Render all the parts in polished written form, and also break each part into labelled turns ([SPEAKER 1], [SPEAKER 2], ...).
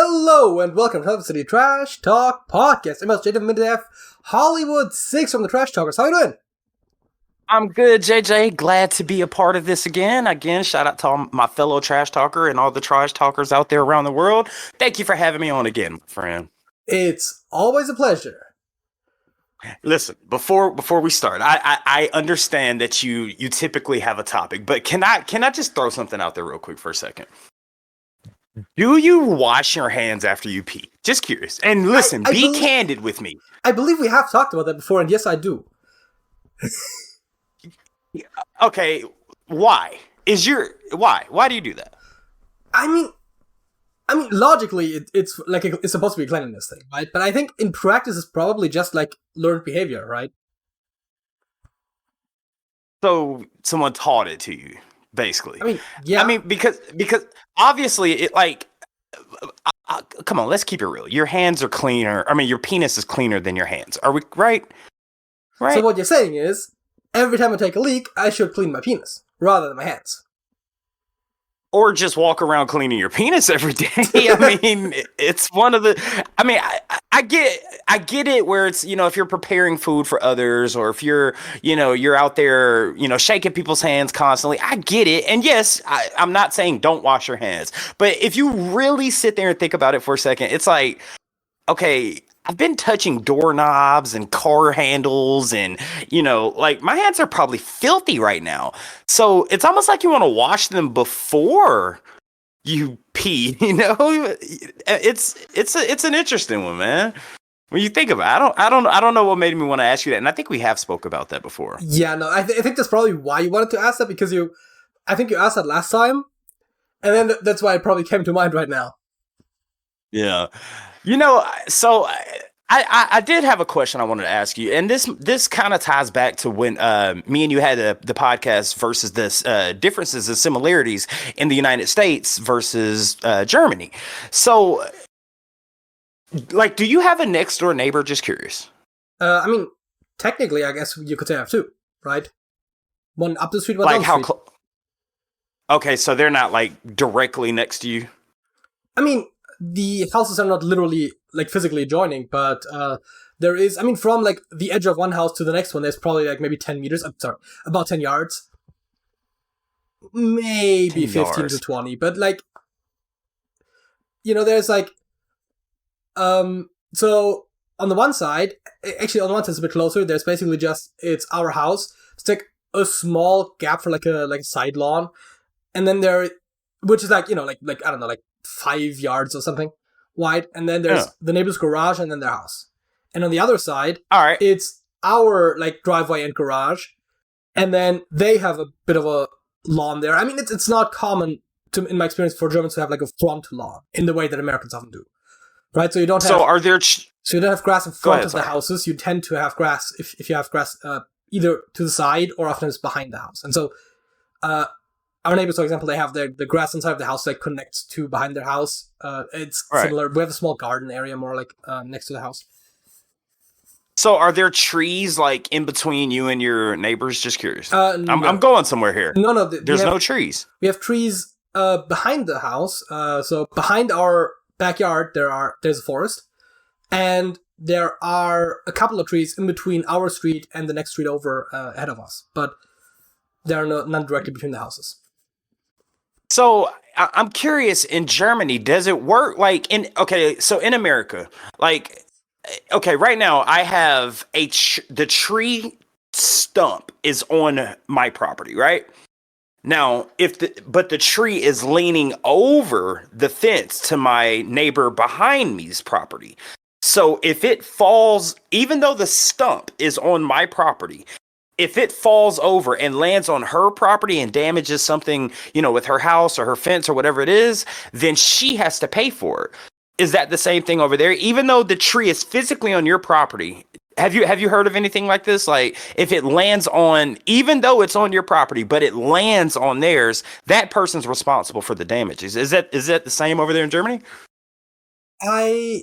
[SPEAKER 1] Hello and welcome to the City Trash Talk Podcast. I'm Jacob Mindef, Hollywood 6 from the Trash Talkers. How you doing?
[SPEAKER 2] I'm good, JJ. Glad to be a part of this again. Again, shout out to all my fellow trash talker and all the trash talkers out there around the world. Thank you for having me on again, my friend.
[SPEAKER 1] It's always a pleasure.
[SPEAKER 2] Listen, before we start, I understand that you typically have a topic, but can I just throw something out there real quick for a second? Do you wash your hands after you pee? Just curious. And listen, be candid with me.
[SPEAKER 1] I believe we have talked about that before, and yes, I do.
[SPEAKER 2] Okay, why? Why do you do that?
[SPEAKER 1] I mean, logically, it's supposed to be a cleanliness thing, right? But I think in practice, it's probably just like learned behavior, right?
[SPEAKER 2] So someone taught it to you, basically.
[SPEAKER 1] I mean, yeah.
[SPEAKER 2] I mean, because obviously it come on, let's keep it real. Your hands are cleaner. I mean, your penis is cleaner than your hands. Are we right? Right.
[SPEAKER 1] So what you're saying is, every time I take a leak, I should clean my penis rather than my hands.
[SPEAKER 2] Or just walk around cleaning your penis every day. I mean, it's one of the. I mean, I get it. Where it's, if you're preparing food for others, or if you're out there shaking people's hands constantly. I get it. And yes, I'm not saying don't wash your hands, but if you really sit there and think about it for a second, it's like, okay, I've been touching doorknobs and car handles and, like my hands are probably filthy right now. So it's almost like you want to wash them before you pee, It's an interesting one, man. When you think about it, I don't know what made me want to ask you that. And I think we have spoke about that before.
[SPEAKER 1] Yeah, no, I think that's probably why you wanted to ask that, because I think you asked that last time. And then that's why it probably came to mind right now.
[SPEAKER 2] Yeah. So I did have a question I wanted to ask you, and this kind of ties back to when me and you had the podcast versus this differences and similarities in the United States versus Germany. So, like, do you have a next door neighbor? Just curious.
[SPEAKER 1] I mean, technically, I guess you could say I have two, right? One up the street, one
[SPEAKER 2] like
[SPEAKER 1] down the street.
[SPEAKER 2] Okay, so they're not like directly next to you.
[SPEAKER 1] I mean, the houses are not literally, like, physically adjoining, but there is, I mean, from, like, the edge of one house to the next one, there's probably, like, maybe 10 meters, about 10 yards. Maybe 15 to 20, but, like, there's, like, so, on the one side, actually, on the one side, it's a bit closer, there's basically just, it's our house, it's, like, a small gap for, like a side lawn, and then which is, like, like, I don't know, like, 5 yards or something wide, and then there's the neighbor's garage and then their house. And on the other side,
[SPEAKER 2] all right,
[SPEAKER 1] it's our, like, driveway and garage, and then they have a bit of a lawn there. I mean, it's not common in my experience for Germans to have, like, a front lawn in the way that Americans often do, right? So you don't have.
[SPEAKER 2] So are there?
[SPEAKER 1] So you don't have grass in front of the houses. You tend to have grass if you have grass either to the side or often it's behind the house. And so, our neighbors, for example, they have the grass inside of the house that connects to behind their house. It's similar. We have a small garden area more like next to the house.
[SPEAKER 2] So are there trees like in between you and your neighbors? Just curious.
[SPEAKER 1] No.
[SPEAKER 2] I'm going somewhere here.
[SPEAKER 1] No.
[SPEAKER 2] There's no trees.
[SPEAKER 1] We have trees behind the house. So behind our backyard, there's a forest. And there are a couple of trees in between our street and the next street over ahead of us. But there are none directly between the houses.
[SPEAKER 2] So I'm curious, in Germany, does it work like so in America, like, okay, right now I have the tree stump is on my property, right? Now, but the tree is leaning over the fence to my neighbor behind me's property. So if it falls, even though the stump is on my property, if it falls over and lands on her property and damages something, with her house or her fence or whatever it is, then she has to pay for it. Is that the same thing over there? Even though the tree is physically on your property, have you heard of anything like this? Like, if it lands on, even though it's on your property, but it lands on theirs, that person's responsible for the damages. Is that the same over there in Germany?
[SPEAKER 1] I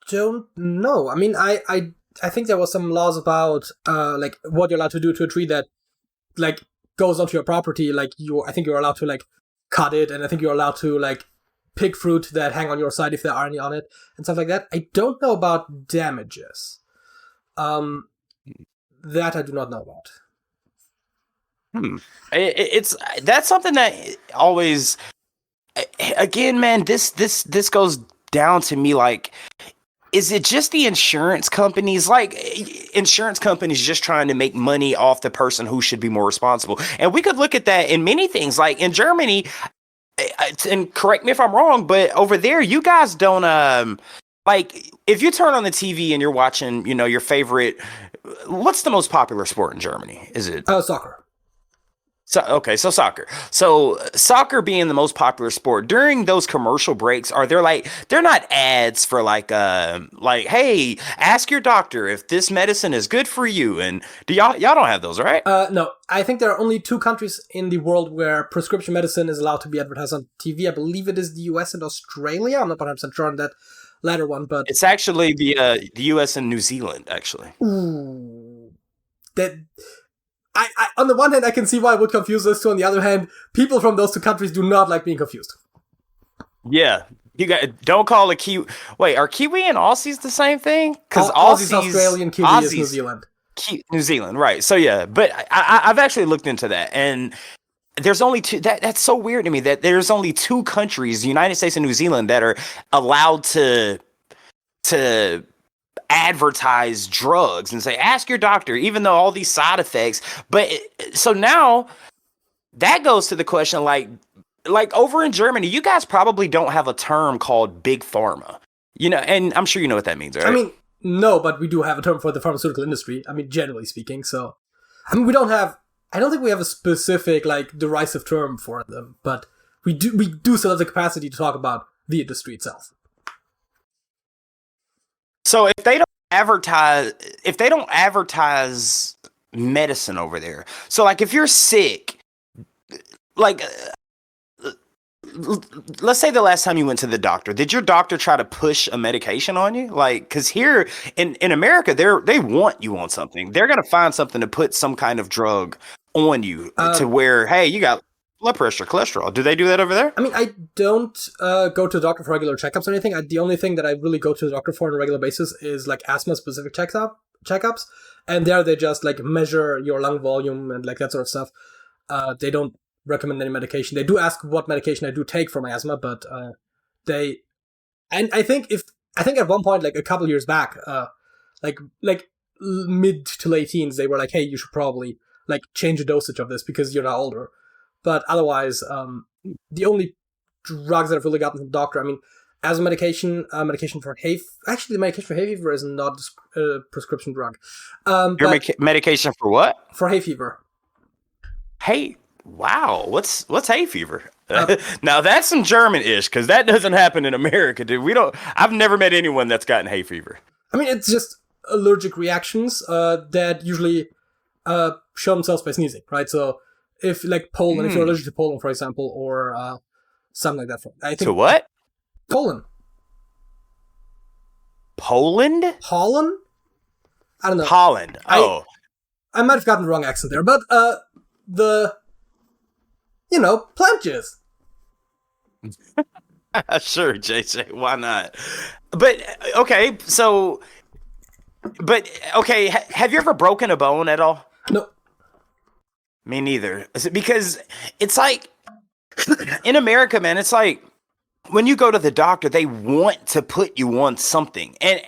[SPEAKER 1] don't know. I mean, I think there was some laws about like what you're allowed to do to a tree that, like, goes onto your property. Like, I think you're allowed to, like, cut it, and I think you're allowed to, like, pig fruit that hang on your side if there are any on it and stuff like that. I don't know about damages. That I do not know about.
[SPEAKER 2] It's that's something that always, again, man, this goes down to me, like, is it just the insurance companies? Like, insurance companies just trying to make money off the person who should be more responsible. And we could look at that in many things. Like in Germany, and correct me if I'm wrong, but over there, you guys don't, like, if you turn on the TV and you're watching, you know, your favorite, what's the most popular sport in Germany? Is it?
[SPEAKER 1] Soccer.
[SPEAKER 2] So soccer. So soccer being the most popular sport, during those commercial breaks, are there, like, they're not ads for like, hey, ask your doctor if this medicine is good for you, and y'all don't have those, right?
[SPEAKER 1] No, I think there are only 2 countries in the world where prescription medicine is allowed to be advertised on TV. I believe it is the US and Australia. I'm not 100% sure on that latter one, but
[SPEAKER 2] it's actually the US and New Zealand, actually.
[SPEAKER 1] Ooh, that. I, on the one hand, I can see why it would confuse those two. On the other hand, people from those 2 countries do not like being confused.
[SPEAKER 2] Yeah. Don't call a Kiwi. Wait, are Kiwi and Aussies the same thing?
[SPEAKER 1] Because Aussies, Australian, Kiwi is New Zealand.
[SPEAKER 2] New Zealand, right. So yeah, but I've actually looked into that, and there's only 2. That's so weird to me that there's only 2 countries, the United States and New Zealand, that are allowed to advertise drugs and say, ask your doctor, even though all these side effects. But so now that goes to the question, like over in Germany, you guys probably don't have a term called big pharma, you know, and I'm sure you know what that means, right?
[SPEAKER 1] I mean, no, but we do have a term for the pharmaceutical industry. I mean, generally speaking. So, I mean, I don't think we have a specific, like, derisive term for them, but we do still have the capacity to talk about the industry itself.
[SPEAKER 2] So if they don't advertise medicine over there, so like if you're sick, like let's say the last time you went to the doctor, did your doctor try to push a medication on you? Like, because here in America, they want you on something. They're gonna find something to put some kind of drug on you to where, hey, you got blood pressure, cholesterol. Do they do that over there?
[SPEAKER 1] I mean, I don't go to the doctor for regular checkups or anything. The only thing that I really go to the doctor for on a regular basis is, like, asthma-specific checkups. And there they just, like, measure your lung volume and, like, that sort of stuff. They don't recommend any medication. They do ask what medication I do take for my asthma, but and I think at one point, like, a couple years back, like mid to late teens, they were like, hey, you should probably, like, change the dosage of this because you're now older. But otherwise, the only drugs that I've really gotten from the doctor, I mean, asthma medication, medication for hay... Actually, the medication for hay fever is not a prescription drug.
[SPEAKER 2] Your medication for what?
[SPEAKER 1] For hay fever.
[SPEAKER 2] Hey, wow. What's hay fever? Now, that's some German-ish, because that doesn't happen in America, dude. I've never met anyone that's gotten hay fever.
[SPEAKER 1] I mean, it's just allergic reactions that usually show themselves by sneezing, right? So, if, like, pollen, if you're allergic to pollen, for example, or something like that. I think
[SPEAKER 2] to what?
[SPEAKER 1] Pollen.
[SPEAKER 2] Poland?
[SPEAKER 1] Pollen? I don't know.
[SPEAKER 2] Holland. Oh.
[SPEAKER 1] I might have gotten the wrong accent there, but plant juice.
[SPEAKER 2] Sure, JJ, why not? But, okay, have you ever broken a bone at all?
[SPEAKER 1] No.
[SPEAKER 2] Me neither. Because it's like, in America, man, it's like, when you go to the doctor, they want to put you on something. And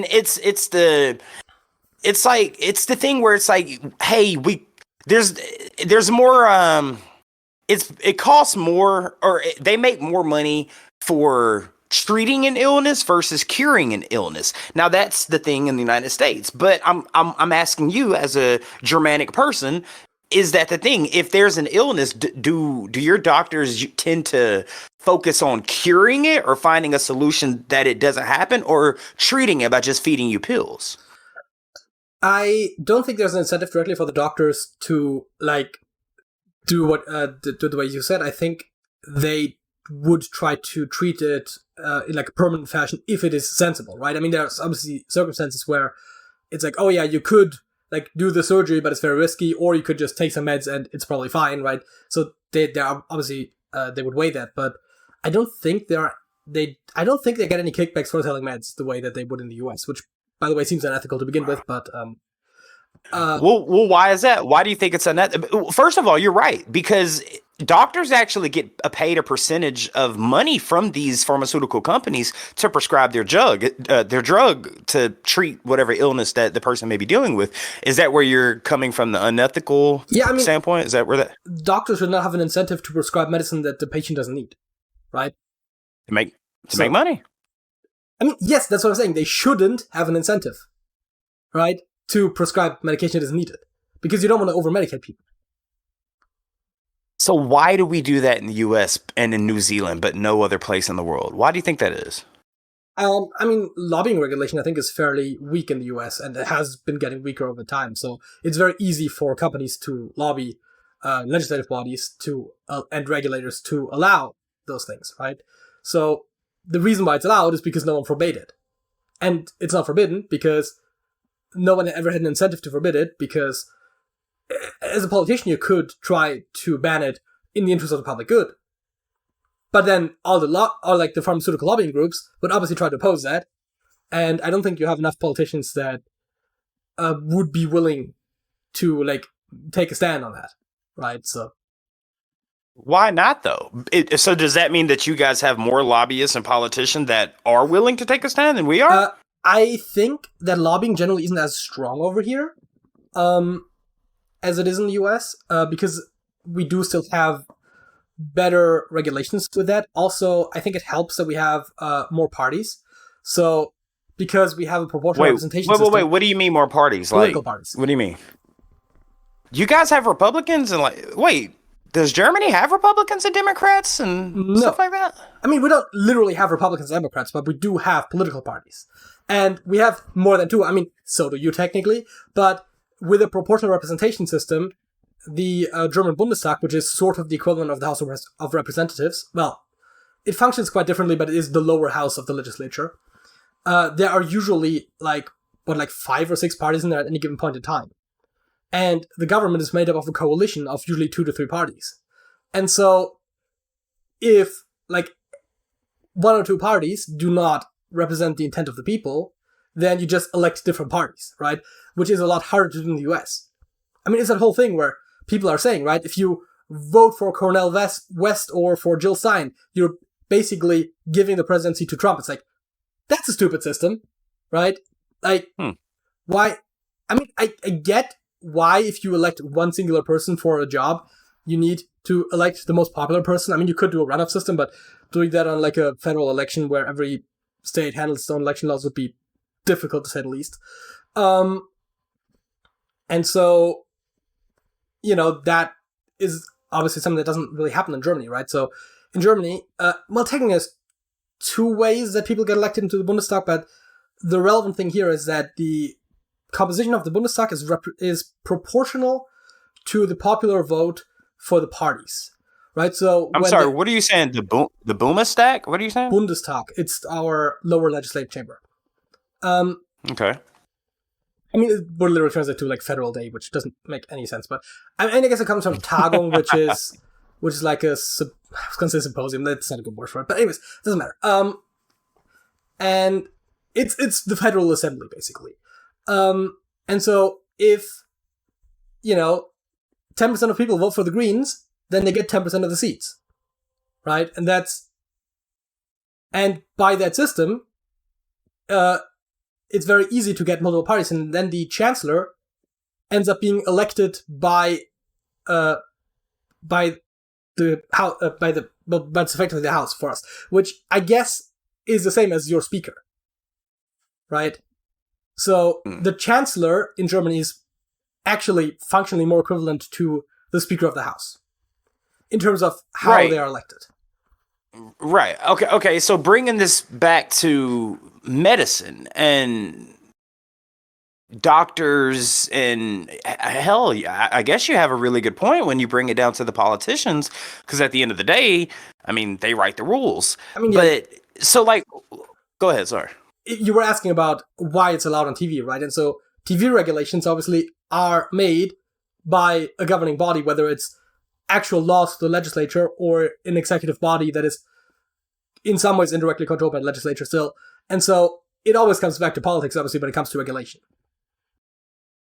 [SPEAKER 2] it's the thing where it's like, hey, there's more, it costs more, or they make more money for treating an illness versus curing an illness. Now, that's the thing in the United States, but I'm asking you as a Germanic person, is that the thing? If there's an illness, do your doctors tend to focus on curing it or finding a solution that it doesn't happen, or treating it by just feeding you pills?
[SPEAKER 1] I don't think there's an incentive directly for the doctors to, like, do what do the way you said. I think they would try to treat it in, like, a permanent fashion if it is sensible, right? I mean, there's obviously circumstances where it's like, oh yeah, you could, like, do the surgery, but it's very risky, or you could just take some meds and it's probably fine, right? So they are obviously they would weigh that, but I don't think I don't think they get any kickbacks for selling meds the way that they would in the US, which, by the way, seems unethical to begin with. But
[SPEAKER 2] well, why is that? Why do you think it's unethical? First of all, you're right, because doctors actually get paid a percentage of money from these pharmaceutical companies to prescribe their drug to treat whatever illness that the person may be dealing with. Is that where you're coming from, the unethical standpoint? Is that where that
[SPEAKER 1] doctors should not have an incentive to prescribe medicine that the patient doesn't need, right?
[SPEAKER 2] To make money.
[SPEAKER 1] I mean, yes, that's what I'm saying. They shouldn't have an incentive, right, to prescribe medication that is needed, because you don't want to over-medicate people.
[SPEAKER 2] So why do we do that in the U.S. and in New Zealand, but no other place in the world? Why do you think that is?
[SPEAKER 1] I mean, lobbying regulation, I think, is fairly weak in the U.S., and it has been getting weaker over time. So it's very easy for companies to lobby legislative bodies and regulators to allow those things, right? So the reason why it's allowed is because no one forbade it. And it's not forbidden because no one ever had an incentive to forbid it, because as a politician, you could try to ban it in the interest of the public good. But then all the pharmaceutical lobbying groups would obviously try to oppose that. And I don't think you have enough politicians that would be willing to take a stand on that, right? So
[SPEAKER 2] why not, though? So does that mean that you guys have more lobbyists and politicians that are willing to take a stand than we are?
[SPEAKER 1] I think that lobbying generally isn't as strong over here as it is in the US, because we do still have better regulations with that. Also, I think it helps that we have more parties. So because we have a proportional representation system.
[SPEAKER 2] Wait, what do you mean more parties?
[SPEAKER 1] Political parties.
[SPEAKER 2] What do you mean? You guys have Republicans and does Germany have Republicans and Democrats and stuff like that?
[SPEAKER 1] I mean, we don't literally have Republicans and Democrats, but we do have political parties. And we have more than two. I mean, so do you technically. But with a proportional representation system, the German Bundestag, which is sort of the equivalent of the House of Representatives, well, it functions quite differently, but it is the lower house of the legislature. There are usually 5 or 6 parties in there at any given point in time. And the government is made up of a coalition of usually 2 to 3 parties. And so if 1 or 2 parties do not represent the intent of the people, then you just elect different parties, right? Which is a lot harder to do in the US. I mean, it's that whole thing where people are saying, right, if you vote for Cornel West or for Jill Stein, you're basically giving the presidency to Trump. It's that's a stupid system, right? Why? I mean, I get why, if you elect one singular person for a job, you need to elect the most popular person. I mean, you could do a runoff system, but doing that on a federal election where every state handles its own election laws would be difficult, to say the least. And so, that is obviously something that doesn't really happen in Germany, right? So in Germany, technically there's 2 ways that people get elected into the Bundestag, but the relevant thing here is that the composition of the Bundestag is proportional to the popular vote for the parties, right? So
[SPEAKER 2] I'm sorry, what are you saying? The Bundestag? What are you saying?
[SPEAKER 1] Bundestag. It's our lower legislative chamber.
[SPEAKER 2] Okay.
[SPEAKER 1] I mean, it would literally translate to Federal Day, which doesn't make any sense. But I guess it comes from Tagung, which is I was going to say symposium. That's not a good word for it. But anyways, it doesn't matter. And it's the Federal Assembly, basically. And so if 10% of people vote for the Greens, then they get 10% of the seats, right? And by that system, it's very easy to get multiple parties, and then the chancellor ends up being elected by it's effectively the House for us, which I guess is the same as your speaker, right? So the chancellor in Germany is actually functionally more equivalent to the Speaker of the House in terms of how they are elected.
[SPEAKER 2] Right. Okay. So bringing this back to medicine and doctors, and hell, I guess you have a really good point when you bring it down to the politicians, because at the end of the day, I mean, they write the rules. I mean, but so go ahead. Sorry.
[SPEAKER 1] You were asking about why it's allowed on TV, right? And so TV regulations obviously are made by a governing body, whether it's actual laws to the legislature or an executive body that is in some ways indirectly controlled by the legislature still. And so it always comes back to politics, obviously, when it comes to regulation.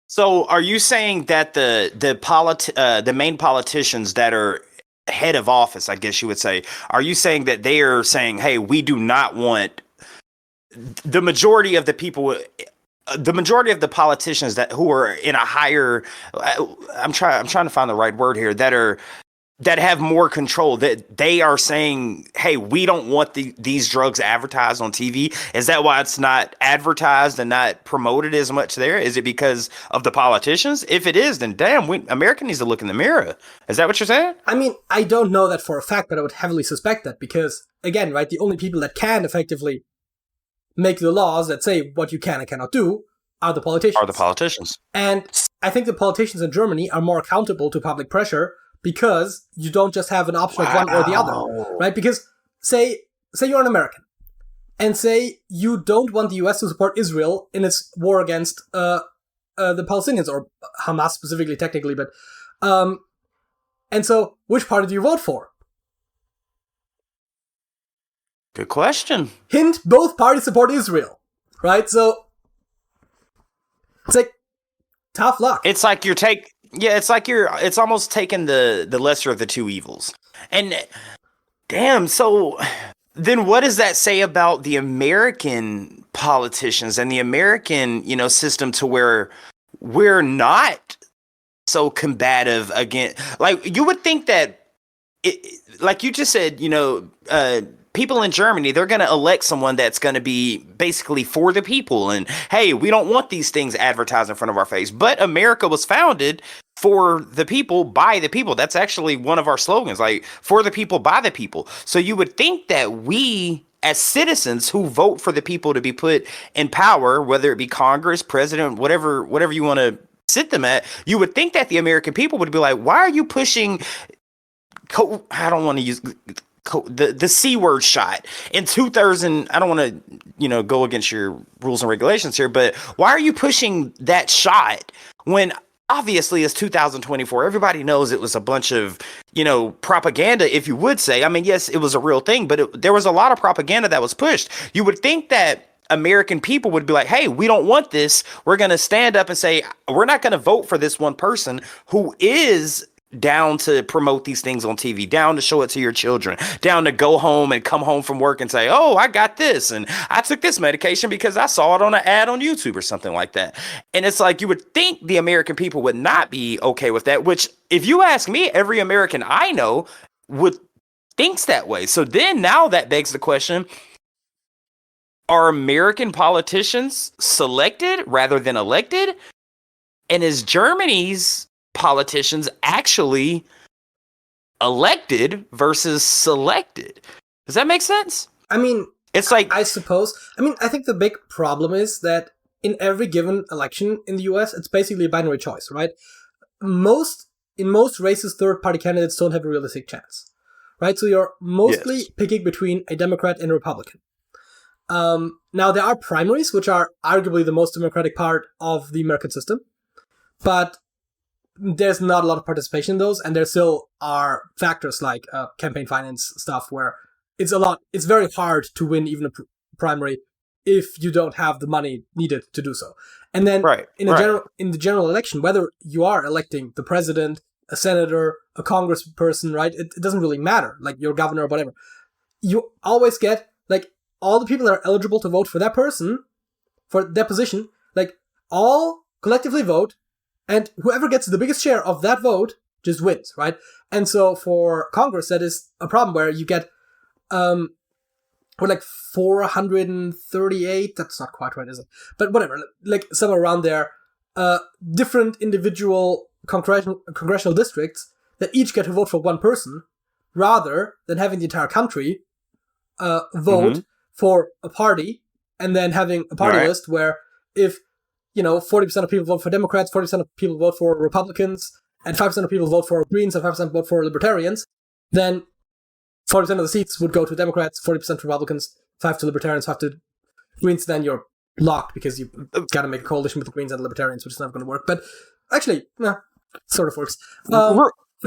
[SPEAKER 2] So are you saying that the main politicians that are head of office, I guess you would say, are you saying that they are saying, hey, we do not want the majority of the people, the majority of the politicians who are in a higher, I'm trying to find the right word here, that have more control, that they are saying, hey, we don't want these drugs advertised on TV? Is that why it's not advertised and not promoted as much there? Is it because of the politicians? If it is, then damn, America needs to look in the mirror. Is that what you're saying?
[SPEAKER 1] I mean, I don't know that for a fact, but I would heavily suspect that because, again, right, the only people that can effectively make the laws that say what you can and cannot do are the politicians. And I think the politicians in Germany are more accountable to public pressure because you don't just have an option of one or the other, right? Because say you're an American and say you don't want the US to support Israel in its war against the Palestinians, or Hamas specifically, technically, but and so which party do you vote for?
[SPEAKER 2] Good question.
[SPEAKER 1] Hint, both parties support Israel, right? So it's like tough luck.
[SPEAKER 2] It's like it's almost taking the lesser of the two evils. And damn, so then what does that say about the American politicians and the American, system, to where we're not so combative against, like, you would think that like you just said, people in Germany, they're going to elect someone that's going to be basically for the people. And hey, we don't want these things advertised in front of our face. But America was founded for the people, by the people. That's actually one of our slogans, like, for the people, by the people. So you would think that we, as citizens who vote for the people to be put in power, whether it be Congress, president, whatever you want to sit them at, you would think that the American people would be like, why are you pushing, I don't want to use the C word shot in 2000. I don't want to, go against your rules and regulations here, but why are you pushing that shot when obviously it's 2024? Everybody knows it was a bunch of, propaganda, if you would say. I mean, yes, it was a real thing, but there was a lot of propaganda that was pushed. You would think that American people would be like, hey, we don't want this. We're going to stand up and say, we're not going to vote for this one person who is down to promote these things on TV, down to show it to your children, down to go home and come home from work and say, oh, I got this, and I took this medication because I saw it on an ad on YouTube or something like that. And it's like, you would think the American people would not be okay with that, which, if you ask me, every American I know thinks that way. So then now that begs the question, are American politicians selected rather than elected? And is Germany's politicians actually elected versus selected? Does that make sense?
[SPEAKER 1] I mean,
[SPEAKER 2] it's like,
[SPEAKER 1] I suppose. I mean, I think the big problem is that in every given election in the US, it's basically a binary choice, right? In most races, third-party candidates don't have a realistic chance, right? So you're mostly picking between a Democrat and a Republican. Now, there are primaries, which are arguably the most democratic part of the American system, but there's not a lot of participation in those, and there still are factors like campaign finance stuff where it's very hard to win even a primary if you don't have the money needed to do so. And then in the general election, whether you are electing the president, a senator, a congressperson, right, it doesn't really matter, like your governor or whatever. You always get, like, all the people that are eligible to vote for that person, for that position, like, all collectively vote, and whoever gets the biggest share of that vote just wins, right? And so for Congress, that is a problem where you get, we're like 438, that's not quite right, is it? But whatever, like somewhere around there, different individual congressional districts that each get to vote for one person, rather than having the entire country vote for a party, and then having a party list where if 40% of people vote for Democrats, 40% of people vote for Republicans, and 5% of people vote for Greens, and 5% vote for Libertarians, then 40% of the seats would go to Democrats, 40% to Republicans, 5 to Libertarians, 5 to Greens. Then you're locked because you got to make a coalition with the Greens and the Libertarians, which is not going to work. But actually, sort of works.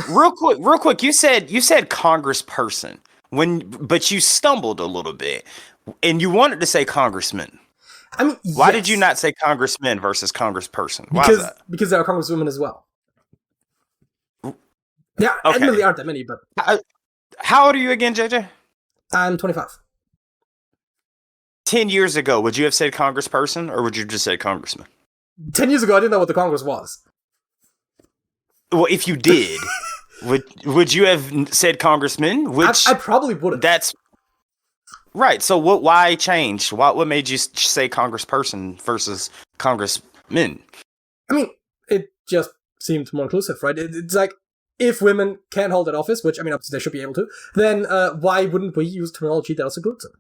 [SPEAKER 2] Real quick, you said congressperson. but you stumbled a little bit, and you wanted to say congressman.
[SPEAKER 1] I mean,
[SPEAKER 2] why did you not say congressman versus congressperson? Why
[SPEAKER 1] because
[SPEAKER 2] is that?
[SPEAKER 1] Because there are congresswomen as well. Yeah, admittedly aren't that many, but
[SPEAKER 2] how old are you again, JJ?
[SPEAKER 1] I'm 25.
[SPEAKER 2] 10 years ago, would you have said congressperson, or would you just say congressman?
[SPEAKER 1] 10 years ago, I didn't know what the Congress was.
[SPEAKER 2] Well, if you did, would you have said congressman? Which
[SPEAKER 1] I probably would have.
[SPEAKER 2] That's right. So why change? What made you say congressperson versus congressman?
[SPEAKER 1] I mean, it just seemed more inclusive, right? It's like, if women can hold that office, which, I mean, obviously they should be able to, then why wouldn't we use terminology that also includes them?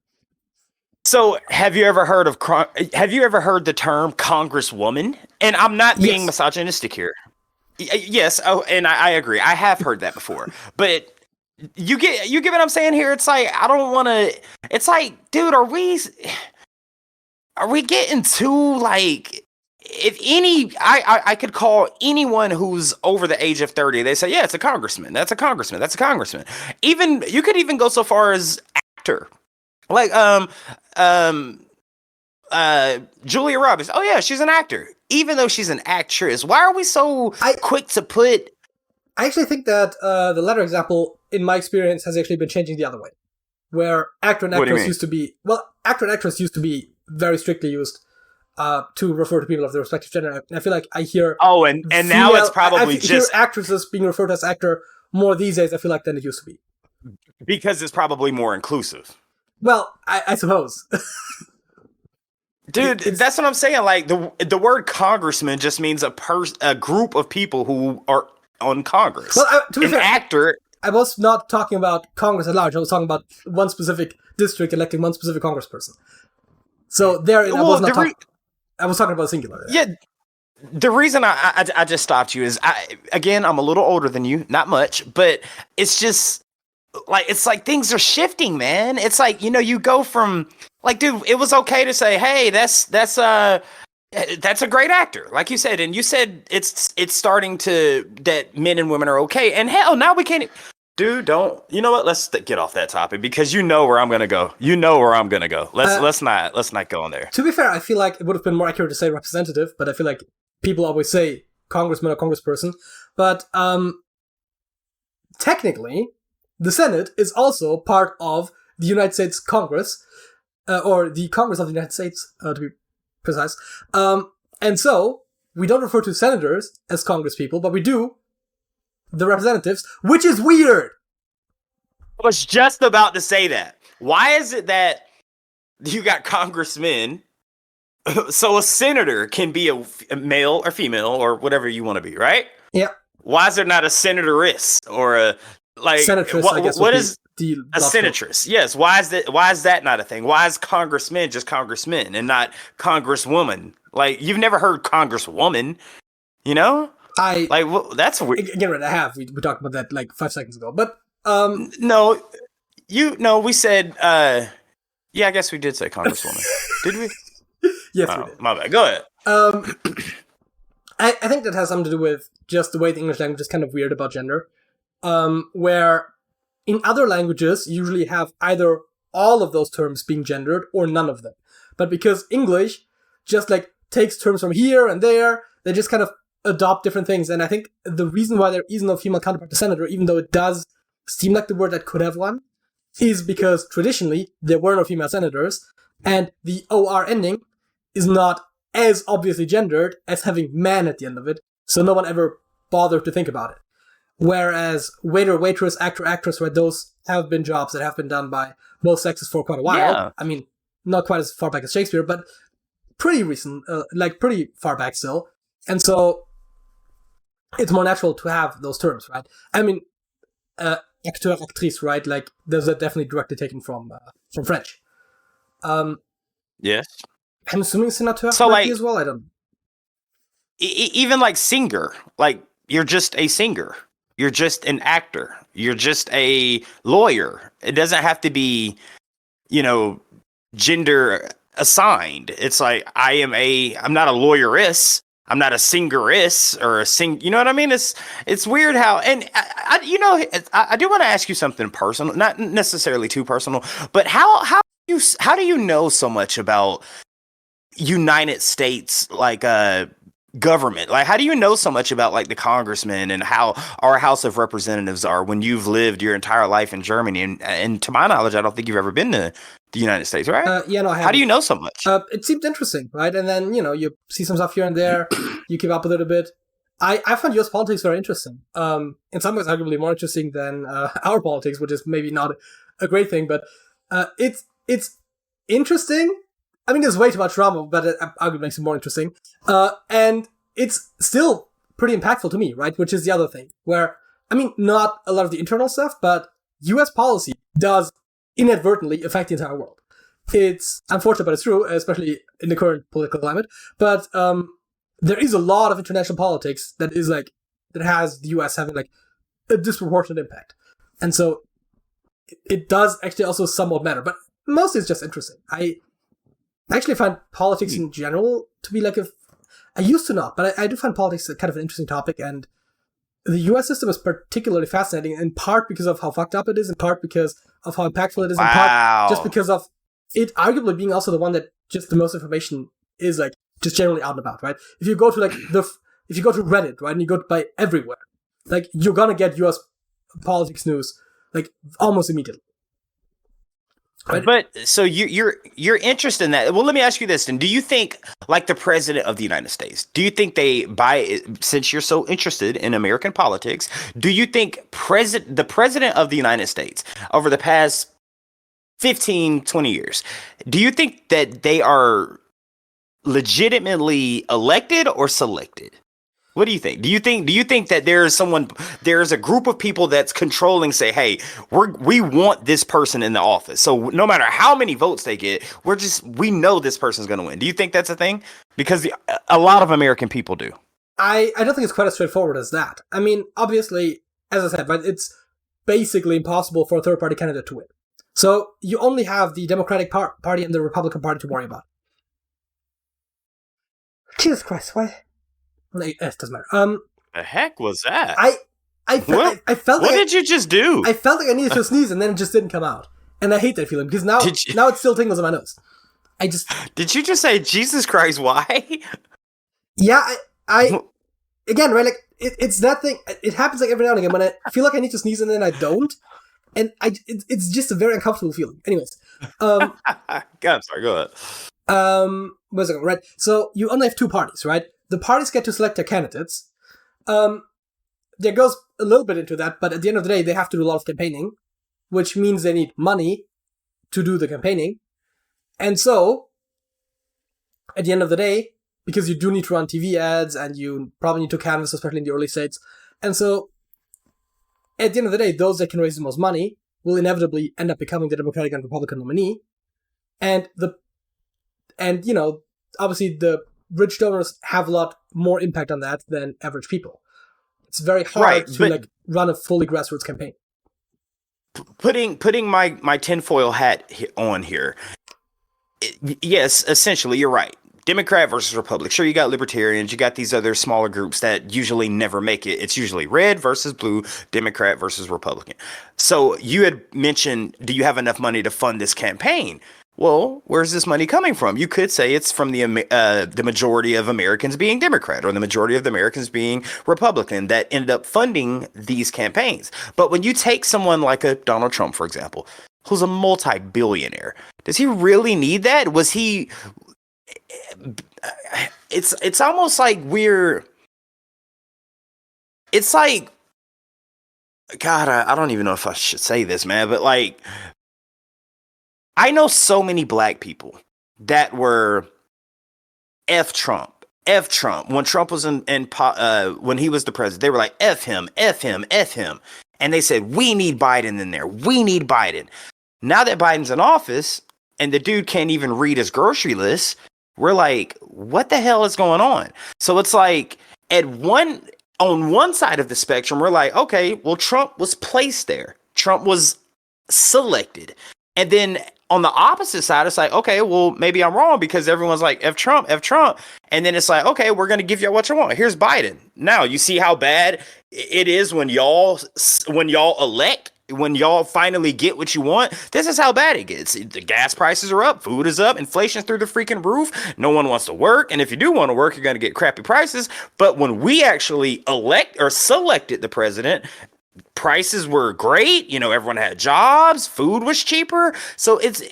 [SPEAKER 2] So, have you ever heard the term congresswoman? And I'm not being misogynistic here. Yes, and I agree. I have heard that before. But you get what I'm saying here? It's like, I don't want to. It's like, dude, are we getting too, like, if any, I could call anyone who's over the age of 30. They say, yeah, it's a congressman. That's a congressman. That's a congressman. Even you could even go so far as actor, like Julia Roberts. Oh yeah, she's an actor, even though she's an actress. Why are we so quick to put?
[SPEAKER 1] I actually think that the latter example, in my experience, has actually been changing the other way, where actor and actress used to be actor and actress used to be very strictly used to refer to people of their respective gender. And I feel like I hear
[SPEAKER 2] and now it's probably just
[SPEAKER 1] actresses being referred to as actor more these days. I feel like than it used to be,
[SPEAKER 2] because it's probably more inclusive.
[SPEAKER 1] Well, I suppose.
[SPEAKER 2] Dude, that's what I'm saying. Like, the word congressman just means a group of people who are on Congress.
[SPEAKER 1] Well, to be fair,
[SPEAKER 2] actor.
[SPEAKER 1] I was not talking about Congress at large. I was talking about one specific district electing one specific congressperson. So I was talking about singular.
[SPEAKER 2] Yeah. The reason I just stopped you is, I'm a little older than you, not much, but it's just like, it's like things are shifting, man. It's like, you go from, like, dude, it was okay to say, hey, that's a great actor, like you said, and you said it's starting to, that men and women are okay, and hell, now we can't. Dude, don't. You know what? Let's get off that topic, because you know where I'm gonna go. Let's not go on there.
[SPEAKER 1] To be fair, I feel like it would have been more accurate to say representative, but I feel like people always say congressman or congressperson. But technically, the Senate is also part of the United States Congress, or the Congress of the United States, to be precise. And so we don't refer to senators as congresspeople, but we do the representatives, which is weird.
[SPEAKER 2] I was just about to say that. Why is it that you got congressmen, so a senator can be a male or female or whatever you want to be, right?
[SPEAKER 1] Yeah.
[SPEAKER 2] Why is there not a senatoress or a, like,
[SPEAKER 1] senatress?
[SPEAKER 2] What is a senatress? Yes. Why is that not a thing? Why is congressmen just congressmen and not congresswoman? Like, you've never heard congresswoman, that's weird.
[SPEAKER 1] Again, right, I have. We talked about that like 5 seconds ago, but
[SPEAKER 2] we said I guess we did say congresswoman. Did we?
[SPEAKER 1] Yes, we did.
[SPEAKER 2] My bad. Go ahead.
[SPEAKER 1] I think that has something to do with just the way the English language is kind of weird about gender, where in other languages you usually have either all of those terms being gendered or none of them, but because English just like takes terms from here and there, they just kind of adopt different things. And I think the reason why there is no female counterpart to senator, even though it does seem like the word that could have one, is because traditionally there were no female senators, and the OR ending is not as obviously gendered as having man at the end of it, so no one ever bothered to think about it. Whereas waiter, waitress, actor, actress, right, those have been jobs that have been done by both sexes for quite a while.
[SPEAKER 2] Yeah.
[SPEAKER 1] I mean, not quite as far back as Shakespeare, but pretty recent, pretty far back still. And so it's more natural to have those terms, right? I mean, acteur, actrice, right? Like, those are definitely directly taken from French.
[SPEAKER 2] Yes.
[SPEAKER 1] I'm assuming senateur
[SPEAKER 2] so,
[SPEAKER 1] might be as well. I don't.
[SPEAKER 2] Even like singer, like, you're just a singer. You're just an actor. You're just a lawyer. It doesn't have to be, gender assigned. It's like, I'm not a lawyeress. I'm not a singeress or a sing. You know what I mean? It's weird how, and I do want to ask you something personal, not necessarily too personal, but how do you know so much about United States government? Like, how do you know so much about like the congressmen and how our House of Representatives are when you've lived your entire life in Germany? And to my knowledge, I don't think you've ever been to the United States, right?
[SPEAKER 1] Yeah, no, I haven't.
[SPEAKER 2] How do you know so much?
[SPEAKER 1] It seemed interesting, right? And then, you see some stuff here and there, you keep up a little bit. I find US politics very interesting. In some ways, arguably more interesting than our politics, which is maybe not a great thing, but it's interesting. I mean, there's way too much drama, but it arguably makes it more interesting. And it's still pretty impactful to me, right? Which is the other thing, where, I mean, not a lot of the internal stuff, but US policy does inadvertently affect the entire world. It's unfortunate, but it's true, especially in the current political climate. But there is a lot of international politics that has the US having like a disproportionate impact. And so it does actually also somewhat matter, but mostly it's just interesting. I actually find politics in general to be like I used to not, but I do find politics kind of an interesting topic, and the US system is particularly fascinating, in part because of how fucked up it is, in part because of how impactful it is, in part just because of it arguably being also the one that just the most information is like just generally out and about, right? If you go to if you go to Reddit, right, and you go by everywhere, like you're gonna get US politics news like almost immediately. Right.
[SPEAKER 2] But so you're interested in that. Well, let me ask you this then. Do you think, like the president of the United States, do you think since you're so interested in American politics, do you think the president of the United States over the past 15, 20 years, do you think that they are legitimately elected or selected? What do you think? Do you think that there's a group of people that's controlling, say, hey, we want this person in the office. So no matter how many votes they get, we know this person's going to win. Do you think that's a thing? Because a lot of American people do.
[SPEAKER 1] I don't think it's quite as straightforward as that. I mean, obviously, as I said, right, it's basically impossible for a third party candidate to win. So you only have the Democratic Party and the Republican Party to worry about. Jesus Christ, why? It doesn't matter.
[SPEAKER 2] The heck was that?
[SPEAKER 1] I felt
[SPEAKER 2] what did you just do?
[SPEAKER 1] I felt like I needed to sneeze, and then it just didn't come out. And I hate that feeling, because now it still tingles in my nose.
[SPEAKER 2] Did you just say, Jesus Christ, why?
[SPEAKER 1] Yeah, I again, right, like, it's that thing, it happens like every now and again, when I feel like I need to sneeze and then I don't, and it's just a very uncomfortable feeling. Anyways.
[SPEAKER 2] God, I'm sorry, go ahead.
[SPEAKER 1] Where's it going? Right, so you only have two parties, right? The parties get to select their candidates. There goes a little bit into that, but at the end of the day, they have to do a lot of campaigning, which means they need money to do the campaigning. And so, at the end of the day, because you do need to run TV ads, and you probably need to canvass, especially in the early states, and so, at the end of the day, those that can raise the most money will inevitably end up becoming the Democratic and Republican nominee. And obviously the rich donors have a lot more impact on that than average people. It's very hard to run a fully grassroots campaign.
[SPEAKER 2] Putting my tinfoil hat on here. Yes, essentially, you're right. Democrat versus Republican. Sure, you got libertarians, you got these other smaller groups that usually never make it. It's usually red versus blue, Democrat versus Republican. So you had mentioned, do you have enough money to fund this campaign? Well, where's this money coming from? You could say it's from the majority of Americans being Democrat, or the majority of the Americans being Republican, that ended up funding these campaigns. But when you take someone like a Donald Trump, for example, who's a multi-billionaire, does he really need that? Was he? It's almost like it's like, God, I don't even know if I should say this, man, but like, I know so many black people that were F Trump. When Trump was when he was the president, they were like, F him. And they said, we need Biden in there. We need Biden. Now that Biden's in office and the dude can't even read his grocery list, we're like, what the hell is going on? So it's like, on one side of the spectrum, we're like, okay, well, Trump was placed there. Trump was selected. And then on the opposite side, it's like, okay, well, maybe I'm wrong because everyone's like, F Trump, F Trump. And then it's like, okay, we're going to give you what you want. Here's Biden. Now, you see how bad it is when y'all elect, when y'all finally get what you want. This is how bad it gets. The gas prices are up, food is up, inflation's through the freaking roof. No one wants to work. And if you do want to work, you're going to get crappy prices. But when we actually elect or selected the president, prices were great. You know, everyone had jobs, food was cheaper. So it's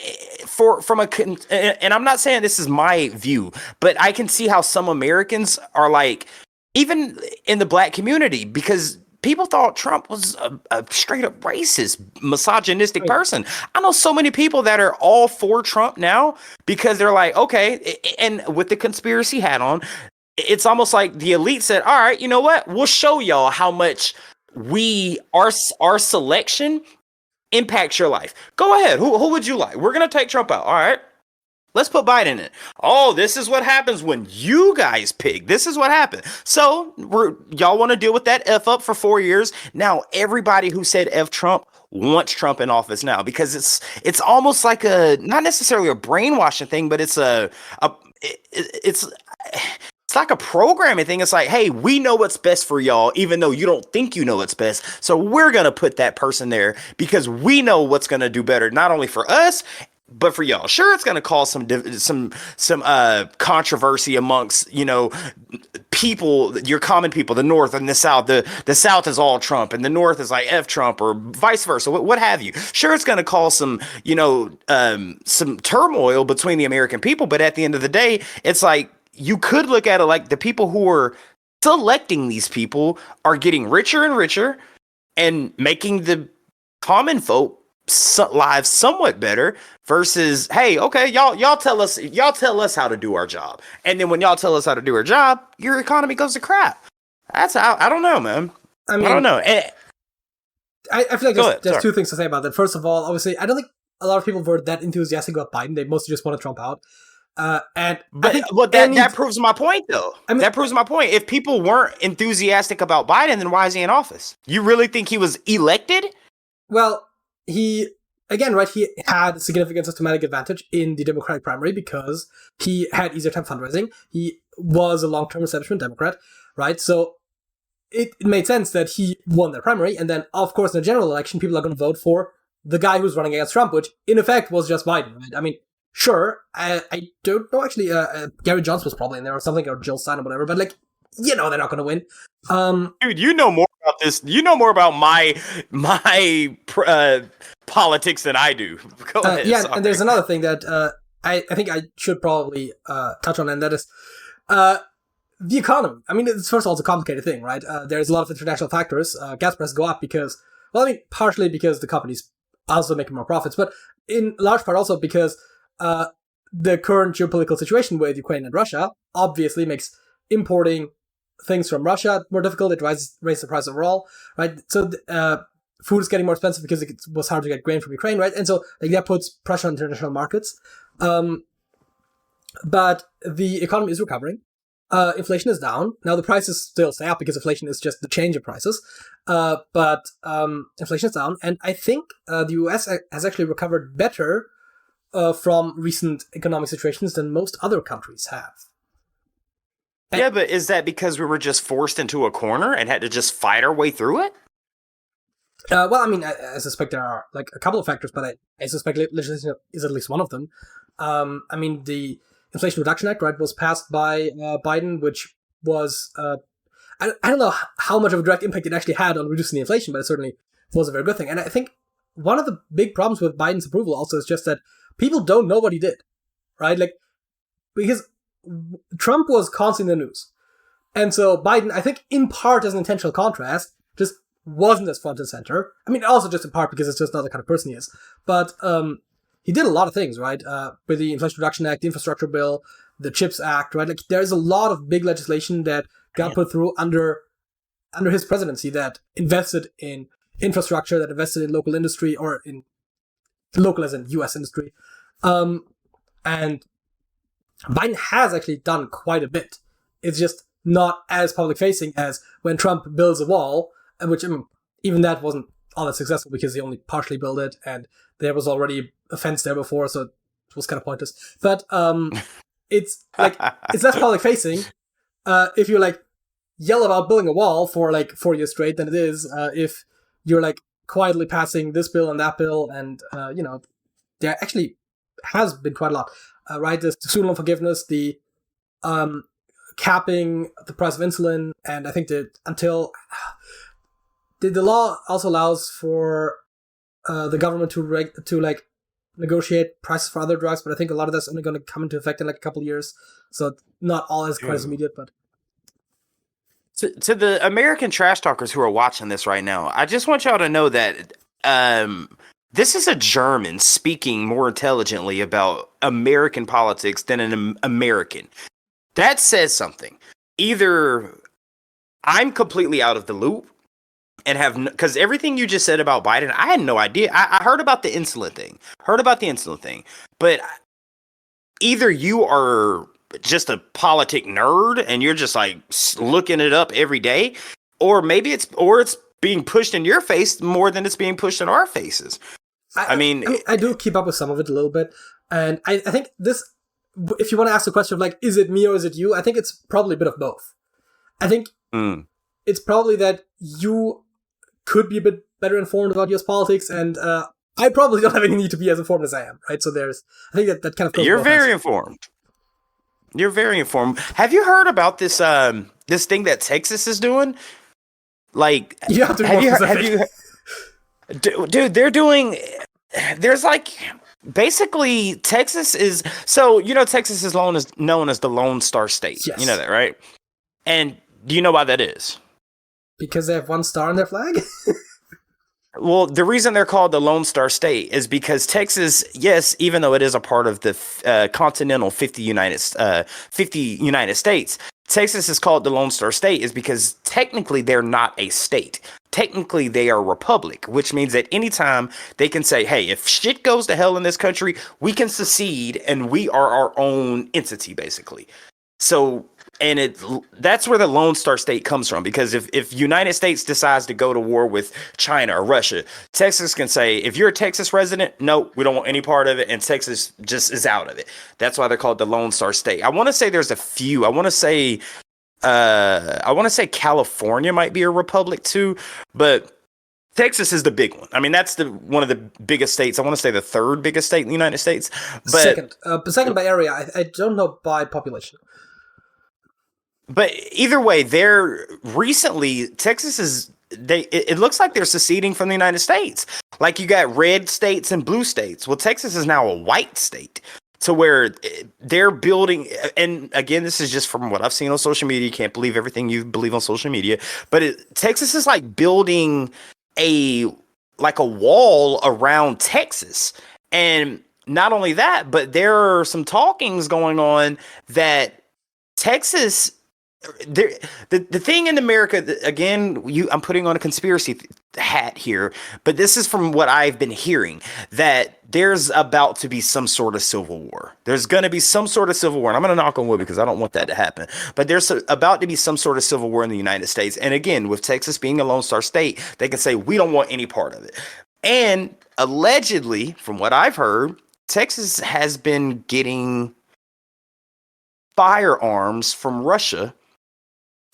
[SPEAKER 2] and I'm not saying this is my view, but I can see how some Americans are like, even in the black community, because people thought Trump was a straight up racist, misogynistic person. I know so many people that are all for Trump now because they're like, okay, and with the conspiracy hat on, it's almost like the elite said, all right, you know what? We'll show y'all how much our selection impacts your life. Go ahead. Who would you like? We're gonna take Trump out. All right. Let's put Biden in it. Oh, this is what happens when you guys pick. This is what happened. So y'all want to deal with that F up for 4 years. Now everybody who said F Trump wants Trump in office now because it's almost like not necessarily a brainwashing thing, but it's it's like a programming thing. It's like, hey, we know what's best for y'all, even though you don't think you know what's best. So we're going to put that person there because we know what's going to do better, not only for us, but for y'all. Sure, it's going to cause some controversy amongst, you know, people, your common people, the North and the South. The South is all Trump and the North is like F Trump or vice versa, what have you. Sure, it's going to cause some, you know, some turmoil between the American people. But at the end of the day, it's like, you could look at it like the people who are selecting these people are getting richer and richer and making the common folk lives somewhat better versus, hey, okay, y'all tell us how to do our job. And then when y'all tell us how to do our job, your economy goes to crap. That's how, I don't know, man. I don't know.
[SPEAKER 1] I feel like there's two things to say about that. First of all, obviously, I don't think a lot of people were that enthusiastic about Biden. They mostly just wanted Trump out.
[SPEAKER 2] That proves my point, though. I mean, that proves my point. If people weren't enthusiastic about Biden, then why is he in office? You really think he was elected?
[SPEAKER 1] Well, he had significant systematic advantage in the Democratic primary because he had easier time fundraising. He was a long-term establishment Democrat, right? So it made sense that he won their primary, and then, of course, in the general election, people are going to vote for the guy who's running against Trump, which, in effect, was just Biden, right? I mean, sure, I don't know, actually, Gary Johnson was probably in there or something, or Jill Stein or whatever, but, like, you know they're not going to win.
[SPEAKER 2] Dude, you know more about this. You know more about my politics than I do. Go ahead.
[SPEAKER 1] Yeah, sorry. And there's another thing that I think I should probably touch on, and that is the economy. I mean, first of all, it's a complicated thing, right? There's a lot of international factors. Gas prices go up because, well, I mean, partially because the companies also making more profits, but in large part also because the current geopolitical situation with Ukraine and Russia obviously makes importing things from Russia more difficult. It raises the price overall, right? So food is getting more expensive because it was hard to get grain from Ukraine, right? And so like that puts pressure on international markets. But the economy is recovering. Inflation is down. Now the prices still stay up because inflation is just the change of prices. But inflation is down. And I think the US has actually recovered better from recent economic situations than most other countries have.
[SPEAKER 2] Yeah, but is that because we were just forced into a corner and had to just fight our way through it?
[SPEAKER 1] Well, I mean, I suspect there are like a couple of factors, but I suspect legislation is at least one of them. I mean, the Inflation Reduction Act, right, was passed by Biden, which was I don't know how much of a direct impact it actually had on reducing the inflation, but it certainly was a very good thing. And I think one of the big problems with Biden's approval also is just that people don't know what he did, right? Like, because Trump was constantly in the news. And so Biden, I think in part as an intentional contrast, just wasn't as front and center. I mean, also just in part because it's just not the kind of person he is. But he did a lot of things, right? With the Inflation Reduction Act, the Infrastructure Bill, the CHIPS Act, right? Like, there's a lot of big legislation that got put through under his presidency that invested in infrastructure, that invested in local industry, or in local as in U.S. industry. And Biden has actually done quite a bit. It's just not as public-facing as when Trump builds a wall, which, I mean, even that wasn't all that successful because they only partially built it, and there was already a fence there before, so it was kind of pointless. But it's like it's less public facing if you like yell about building a wall for like 4 years straight than it is if you're like quietly passing this bill and that bill, and there actually has been quite a lot. Right, the student loan forgiveness, the capping the price of insulin, and I think that until the law also allows for the government to like negotiate prices for other drugs, but I think a lot of that's only going to come into effect in like a couple of years, so not all is quite as immediate. But
[SPEAKER 2] to the American trash talkers who are watching this right now, I just want y'all to know that this is a German speaking more intelligently about American politics than an American. That says something. Either I'm completely out of the loop and because everything you just said about Biden, I had no idea. I heard about the insulin thing, but either you are just a politic nerd and you're just like looking it up every day, or maybe it's being pushed in your face more than it's being pushed in our faces. I mean,
[SPEAKER 1] I do keep up with some of it a little bit, and I think this, if you want to ask the question of like, is it me or is it you? I think it's probably a bit of both. I think it's probably that you could be a bit better informed about US politics, and I probably don't have any need to be as informed as I am, right? So I think that kind of goes.
[SPEAKER 2] You're very informed. You're very informed. Have you heard about this this thing that Texas is doing? Like,
[SPEAKER 1] you have to be more specific.
[SPEAKER 2] Dude, they're doing. There's like basically Texas is Texas is known as the Lone Star State.
[SPEAKER 1] Yes.
[SPEAKER 2] You know that, right? And do you know why that is?
[SPEAKER 1] Because they have one star on their flag?
[SPEAKER 2] Well, the reason they're called the Lone Star State is because Texas, yes, even though it is a part of the continental 50 United States, Texas is called the Lone Star State is because technically they're not a state. Technically, they are a republic, which means that anytime they can say, hey, if shit goes to hell in this country, we can secede and we are our own entity, basically. So, and that's where the Lone Star State comes from, because if United States decides to go to war with China or Russia, Texas can say, if you're a Texas resident, no, we don't want any part of it, and Texas just is out of it. That's why they're called the Lone Star State. I want to say there's a few. I want to say California might be a republic too, but Texas is the big one. I mean, that's one of the biggest states. I want to say the third biggest state in the United States. But
[SPEAKER 1] second by area. I don't know by population.
[SPEAKER 2] But either way, Texas it looks like they're seceding from the United States. Like, you got red states and blue states. Well, Texas is now a white state, to where they're building. And again, this is just from what I've seen on social media. You can't believe everything you believe on social media, but Texas is like building a wall around Texas. And not only that, but there are some talkings going on that Texas, the thing in America, again, I'm putting on a conspiracy hat here, but this is from what I've been hearing, that there's about to be some sort of civil war. There's going to be some sort of civil war, and I'm going to knock on wood because I don't want that to happen. But there's about to be some sort of civil war in the United States. And again, with Texas being a Lone Star State, they can say, we don't want any part of it. And allegedly, from what I've heard, Texas has been getting firearms from Russia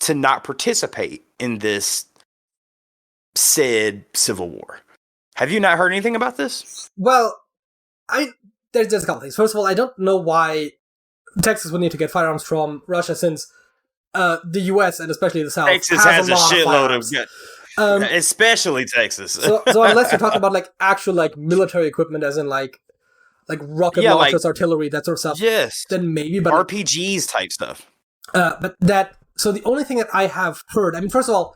[SPEAKER 2] to not participate in this said civil war. Have you not heard anything about this?
[SPEAKER 1] Well, there's a couple things. First of all, I don't know why Texas would need to get firearms from Russia, since the U.S. and especially the South
[SPEAKER 2] Texas has a shitload of especially Texas.
[SPEAKER 1] so unless you're talking about like actual like military equipment, as in like rocket launchers, artillery, that sort of stuff,
[SPEAKER 2] yes,
[SPEAKER 1] then maybe. But
[SPEAKER 2] RPGs type stuff.
[SPEAKER 1] So the only thing that I have heard, I mean, first of all,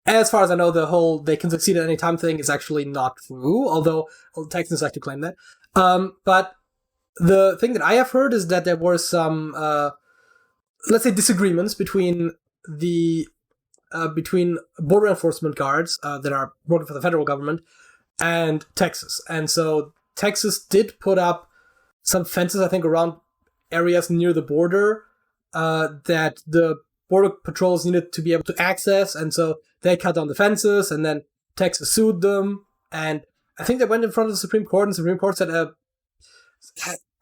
[SPEAKER 1] as far as I know, the whole they can succeed at any time thing is actually not true, although Texans like to claim that. But the thing that I have heard is that there were some, let's say, disagreements between border enforcement guards that are working for the federal government and Texas. And so Texas did put up some fences, I think, around areas near the border that the border patrols needed to be able to access, and so they cut down the fences, and then Texas sued them and I think they went in front of the Supreme Court, and the Supreme Court said,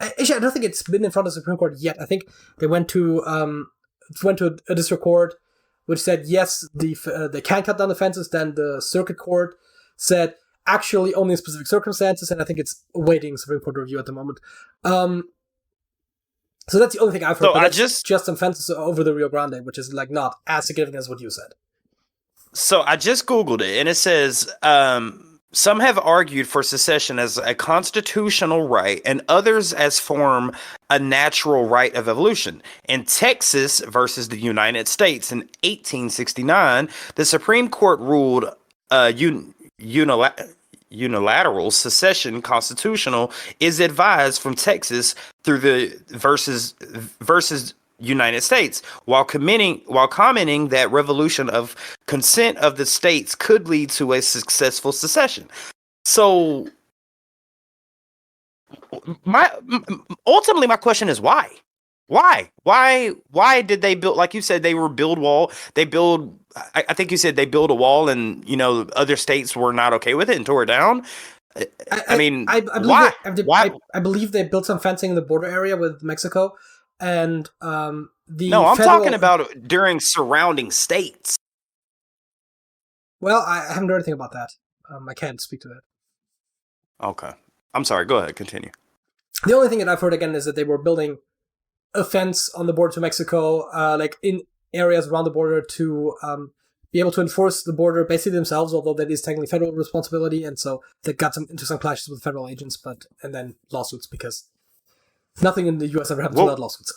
[SPEAKER 1] actually, I don't think it's been in front of the Supreme Court yet. I think they went to a district court, which said yes, they can cut down the fences. Then the circuit court said actually only in specific circumstances, and I think it's awaiting Supreme Court review at the moment. So that's the only thing I've heard.
[SPEAKER 2] So
[SPEAKER 1] just some fences over the Rio Grande, which is like not as significant as what you said.
[SPEAKER 2] So I just Googled it, and it says some have argued for secession as a constitutional right, and others as form a natural right of evolution. In Texas versus the United States in 1869, the Supreme Court ruled unilateral secession constitutional is advised from Texas through the versus United States, while commenting that revolution of consent of the states could lead to a successful secession. So ultimately my question is why? Why did they build, like you said, they build I think you said they build a wall, and other states were not okay with it and tore it down. I mean, why?
[SPEAKER 1] I believe they built some fencing in the border area with Mexico, and I'm
[SPEAKER 2] talking about during surrounding states.
[SPEAKER 1] Well, I haven't heard anything about that. I can't speak to that.
[SPEAKER 2] Okay, I'm sorry. Go ahead, continue.
[SPEAKER 1] The only thing that I've heard again is that they were building a fence on the border to Mexico, like in areas around the border to be able to enforce the border basically themselves, although that is technically federal responsibility, and so they got into some clashes with federal agents, and then lawsuits, because nothing in the U.S. ever happens without lawsuits.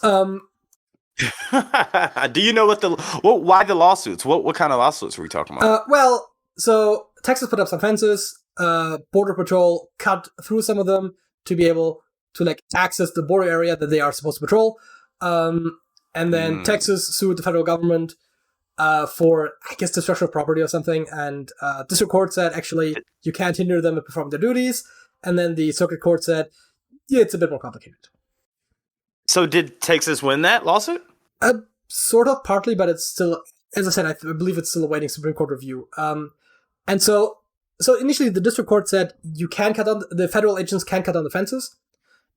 [SPEAKER 2] Do you know why the lawsuits? What kind of lawsuits were we talking about?
[SPEAKER 1] So Texas put up some fences. Border Patrol cut through some of them to be able to access the border area that they are supposed to patrol. And then Texas sued the federal government for, I guess, destruction of property or something. And district court said, actually, you can't hinder them from performing their duties. And then the circuit court said, yeah, it's a bit more complicated.
[SPEAKER 2] So did Texas win that lawsuit?
[SPEAKER 1] Sort of, partly, but it's still, as I said, I believe it's still awaiting Supreme Court review. And so initially the district court said the federal agents can cut down the fences.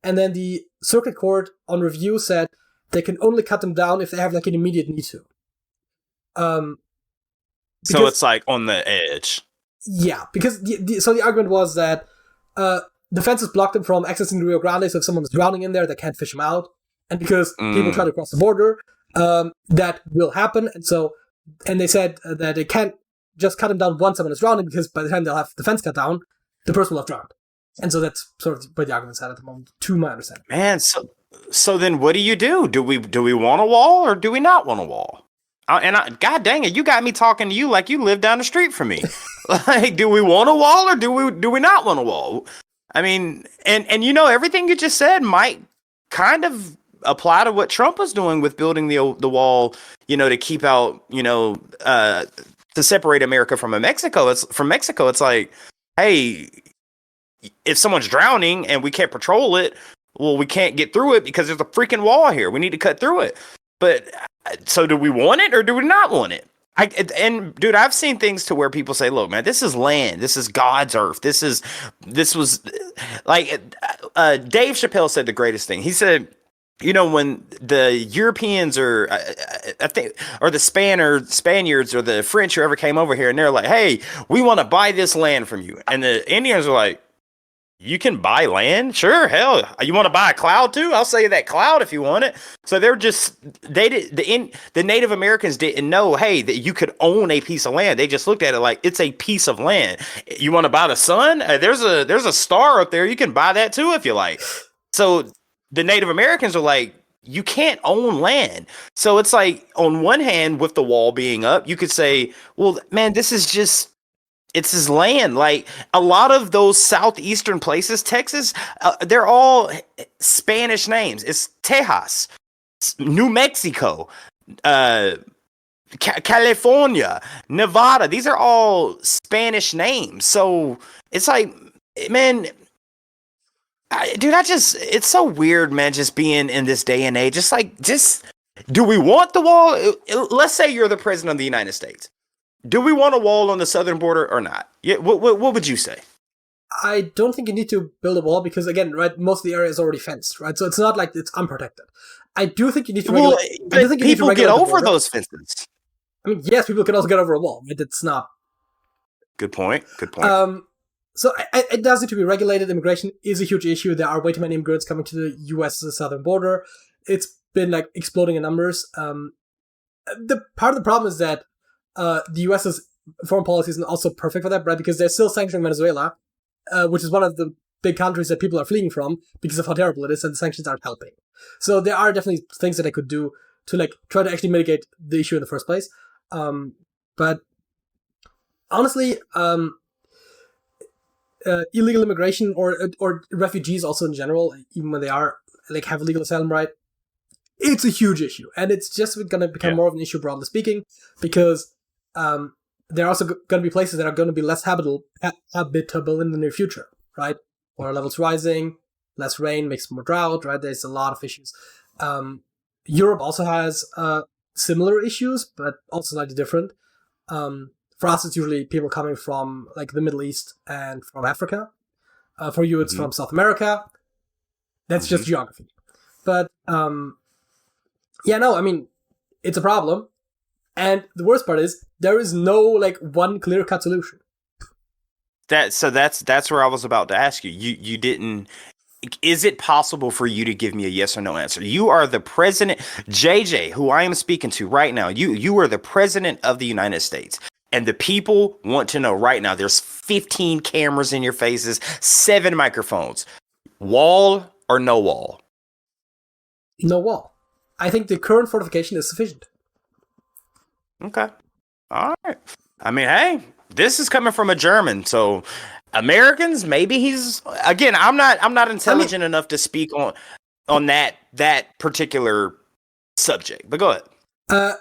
[SPEAKER 1] And then the circuit court on review said they can only cut them down if they have an immediate need to.
[SPEAKER 2] So it's on the edge.
[SPEAKER 1] Yeah, because the argument was that the fences blocked them from accessing the Rio Grande, so if someone is drowning in there, they can't fish them out. And because people try to cross the border, that will happen. And they said that they can't just cut them down once someone is drowning, because by the time they'll have the fence cut down, the person will have drowned. And so that's sort of where the argument's at the moment, to my understanding.
[SPEAKER 2] Man, so then what do you do? Do we want a wall, or do we not want a wall? God dang it, you got me talking to you like you live down the street from me. Do we want a wall, or do we not want a wall? I mean, and everything you just said might kind of apply to what Trump was doing with building the wall, to keep out, to separate America from Mexico. It's like, hey, if someone's drowning and we can't patrol it, well, we can't get through it because there's a freaking wall here. We need to cut through it. But so do we want it, or do we not want it? Dude, I've seen things to where people say, look, man, this is land. This is God's earth. This was like, Dave Chappelle said the greatest thing. He said, when the Europeans or the Spaniards or the French, whoever came over here, and they're like, hey, we want to buy this land from you. And the Indians are like, you can buy land? Sure, hell. You want to buy a cloud too? I'll sell you that cloud if you want it. So the Native Americans didn't know, hey, that you could own a piece of land. They just looked at it like it's a piece of land. You want to buy the sun? There's a star up there. You can buy that too if you like. So the Native Americans are like, you can't own land. So it's like, on one hand, with the wall being up, you could say, well, man, it's his land. Like, a lot of those southeastern places, Texas, they're all Spanish names. It's Tejas, New Mexico, California, Nevada. These are all Spanish names. So it's like, man, it's so weird, man, just being in this day and age. Just do we want the wall? Let's say you're the president of the United States. Do we want a wall on the southern border or not? Yeah, what would you say?
[SPEAKER 1] I don't think you need to build a wall because, again, right, most of the area is already fenced, right? So it's not like it's unprotected. I do think you need to
[SPEAKER 2] Well,
[SPEAKER 1] regulate. I do think you need to
[SPEAKER 2] people get
[SPEAKER 1] regulate the
[SPEAKER 2] over
[SPEAKER 1] border.
[SPEAKER 2] those fences.
[SPEAKER 1] I mean, yes, people can also get over a wall, right? It's not.
[SPEAKER 2] Good point. Good point.
[SPEAKER 1] So it does need to be regulated. Immigration is a huge issue. There are way too many immigrants coming to the U.S. southern border. It's been like exploding in numbers. The part of the problem is that the U.S.'s foreign policy isn't also perfect for that, right? Because they're still sanctioning Venezuela, which is one of the big countries that people are fleeing from because of how terrible it is, and the sanctions aren't helping. So there are definitely things that they could do to like try to actually mitigate the issue in the first place. But honestly, illegal immigration or refugees also in general, even when they are like have a legal asylum right, it's a huge issue, and it's just going to become more of an issue, broadly speaking, because there are also going to be places that are going to be less habitable in the near future, right? Water levels rising, less rain makes more drought, right? There's a lot of issues. Europe also has similar issues, but also slightly different. For us, it's usually people coming from like the Middle East and from Africa. For you, it's from South America. That's just geography. But yeah, no, I mean, it's a problem. And the worst part is there is no like one clear-cut solution.
[SPEAKER 2] That's where I was about to ask you. You didn't. Is it possible for you to give me a yes or no answer? You are the president, JJ, who I am speaking to right now. You are the president of the United States. And the people want to know right now. There's 15 cameras in your faces, 7 microphones. Wall or no wall?
[SPEAKER 1] No wall. I think the current fortification is sufficient.
[SPEAKER 2] Okay. All right. I mean, hey, this is coming from a German, so Americans, maybe he's again. I'm not intelligent enough to speak on that particular subject. But go ahead.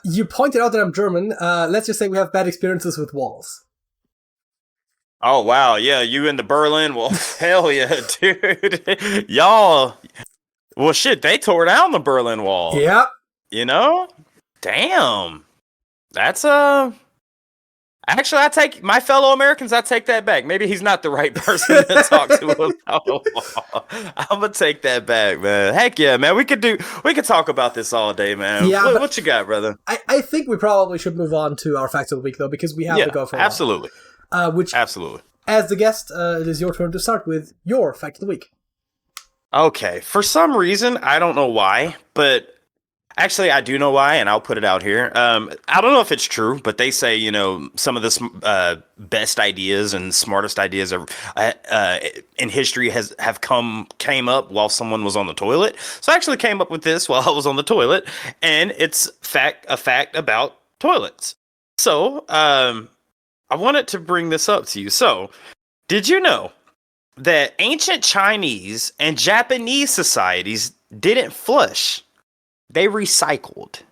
[SPEAKER 1] You pointed out that I'm German. Let's just say we have bad experiences with walls.
[SPEAKER 2] Oh, wow. Yeah, you in the Berlin Wall. Hell yeah, dude. Y'all. Well, shit, they tore down the Berlin Wall.
[SPEAKER 1] Yeah.
[SPEAKER 2] You know? Damn. That's Actually, I take my fellow Americans. I take that back. Maybe he's not the right person to talk to about the wall. I'm gonna take that back, man. Heck yeah, man. We could talk about this all day, man.
[SPEAKER 1] Yeah,
[SPEAKER 2] what you got, brother?
[SPEAKER 1] I think we probably should move on to our facts of the week, though, because we have to go for a while.
[SPEAKER 2] Absolutely. Absolutely.
[SPEAKER 1] As the guest, it is your turn to start with your fact of the week.
[SPEAKER 2] Okay. For some reason, I don't know why, but actually, I do know why, and I'll put it out here. I don't know if it's true, but they say, some of the best ideas and smartest ideas in history came up while someone was on the toilet. So I actually came up with this while I was on the toilet, and it's a fact about toilets. So I wanted to bring this up to you. So did you know that ancient Chinese and Japanese societies didn't flush? They recycled.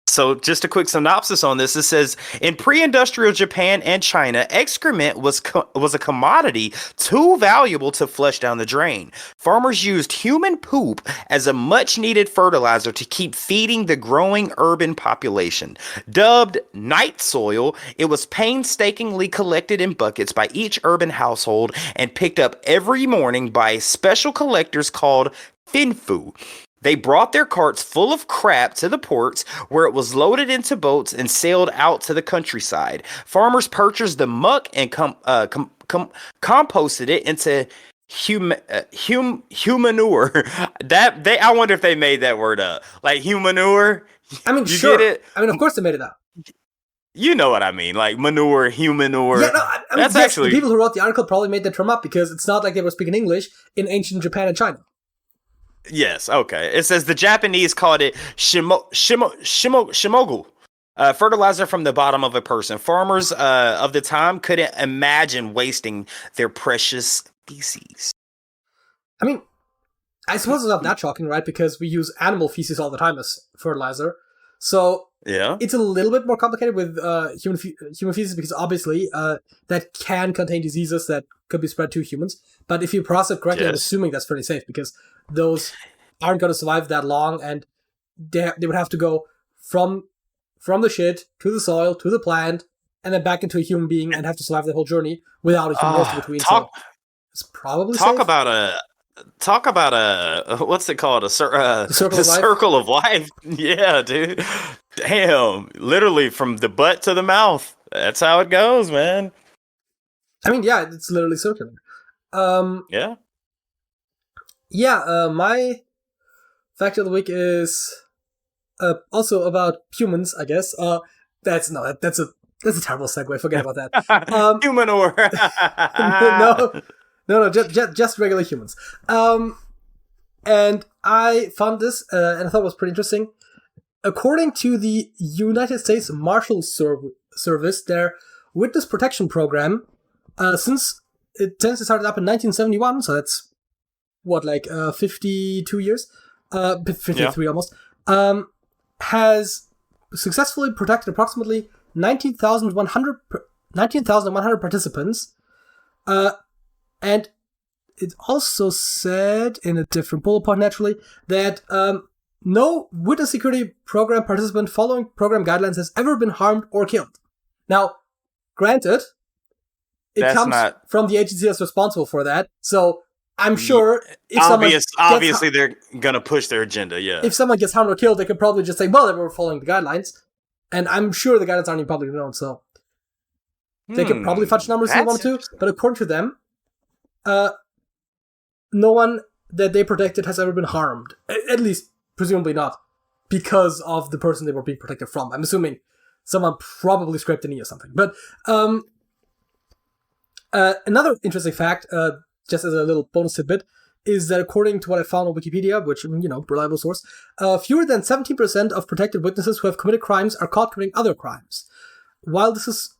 [SPEAKER 2] So just a quick synopsis on this. It says, in pre-industrial Japan and China, excrement was a commodity too valuable to flush down the drain. Farmers used human poop as a much-needed fertilizer to keep feeding the growing urban population. Dubbed night soil, it was painstakingly collected in buckets by each urban household and picked up every morning by special collectors called finfu. They brought their carts full of crap to the ports where it was loaded into boats and sailed out to the countryside. Farmers purchased the muck and composted it into humanure. I wonder if they made that word up. Like humanure.
[SPEAKER 1] I mean,
[SPEAKER 2] you
[SPEAKER 1] sure.
[SPEAKER 2] Get it?
[SPEAKER 1] I mean, of course they made it up.
[SPEAKER 2] You know what I mean, like manure, humanure.
[SPEAKER 1] Yeah, no, I mean, that's actually the people who wrote the article probably made that term up because it's not like they were speaking English in ancient Japan and China.
[SPEAKER 2] Yes, okay. It says the Japanese called it shimogu, fertilizer from the bottom of a person. Farmers of the time couldn't imagine wasting their precious species.
[SPEAKER 1] I mean, I suppose it's not that shocking, right? Because we use animal feces all the time as fertilizer. So
[SPEAKER 2] yeah,
[SPEAKER 1] it's a little bit more complicated with human feces because obviously that can contain diseases that could be spread to humans. But if you process it correctly, I'm assuming that's fairly safe because those aren't going to survive that long, and they would have to go from the shit to the soil to the plant and then back into a human being and have to survive the whole journey without a human waste between. is probably
[SPEAKER 2] Talk
[SPEAKER 1] safe.
[SPEAKER 2] about a what's it called?
[SPEAKER 1] The circle
[SPEAKER 2] The
[SPEAKER 1] of life.
[SPEAKER 2] circle of life. Yeah, dude. Damn. Literally from the butt to the mouth. That's how it goes, man.
[SPEAKER 1] I mean, yeah, it's literally circular.
[SPEAKER 2] Yeah.
[SPEAKER 1] Yeah, my fact of the week is also about humans, I guess. That's a terrible segue. Forget about that.
[SPEAKER 2] Humanor.
[SPEAKER 1] no, just regular humans. And I found this and I thought it was pretty interesting. According to the United States Marshal Service, their witness protection program, since it tends to started up in 1971, so that's what, like 52 years, 53 almost, has successfully protected approximately 19,100 participants, and it also said in a different bullet point, naturally, that no witness security program participant following program guidelines has ever been harmed or killed. Now, granted, it comes from the agency that's responsible for that, so I'm sure if
[SPEAKER 2] obviously they're gonna push their agenda. Yeah.
[SPEAKER 1] If someone gets harmed or killed, they could probably just say, "Well, they were following the guidelines," and I'm sure the guidelines aren't even publicly known, so they could probably fudge numbers if they wanted to. But according to them, no one that they protected has ever been harmed. At least, presumably not, because of the person they were being protected from. I'm assuming someone probably scraped a knee or something. But another interesting fact, just as a little bonus tidbit, is that according to what I found on Wikipedia, which, reliable source, fewer than 17% of protected witnesses who have committed crimes are caught committing other crimes. While this is,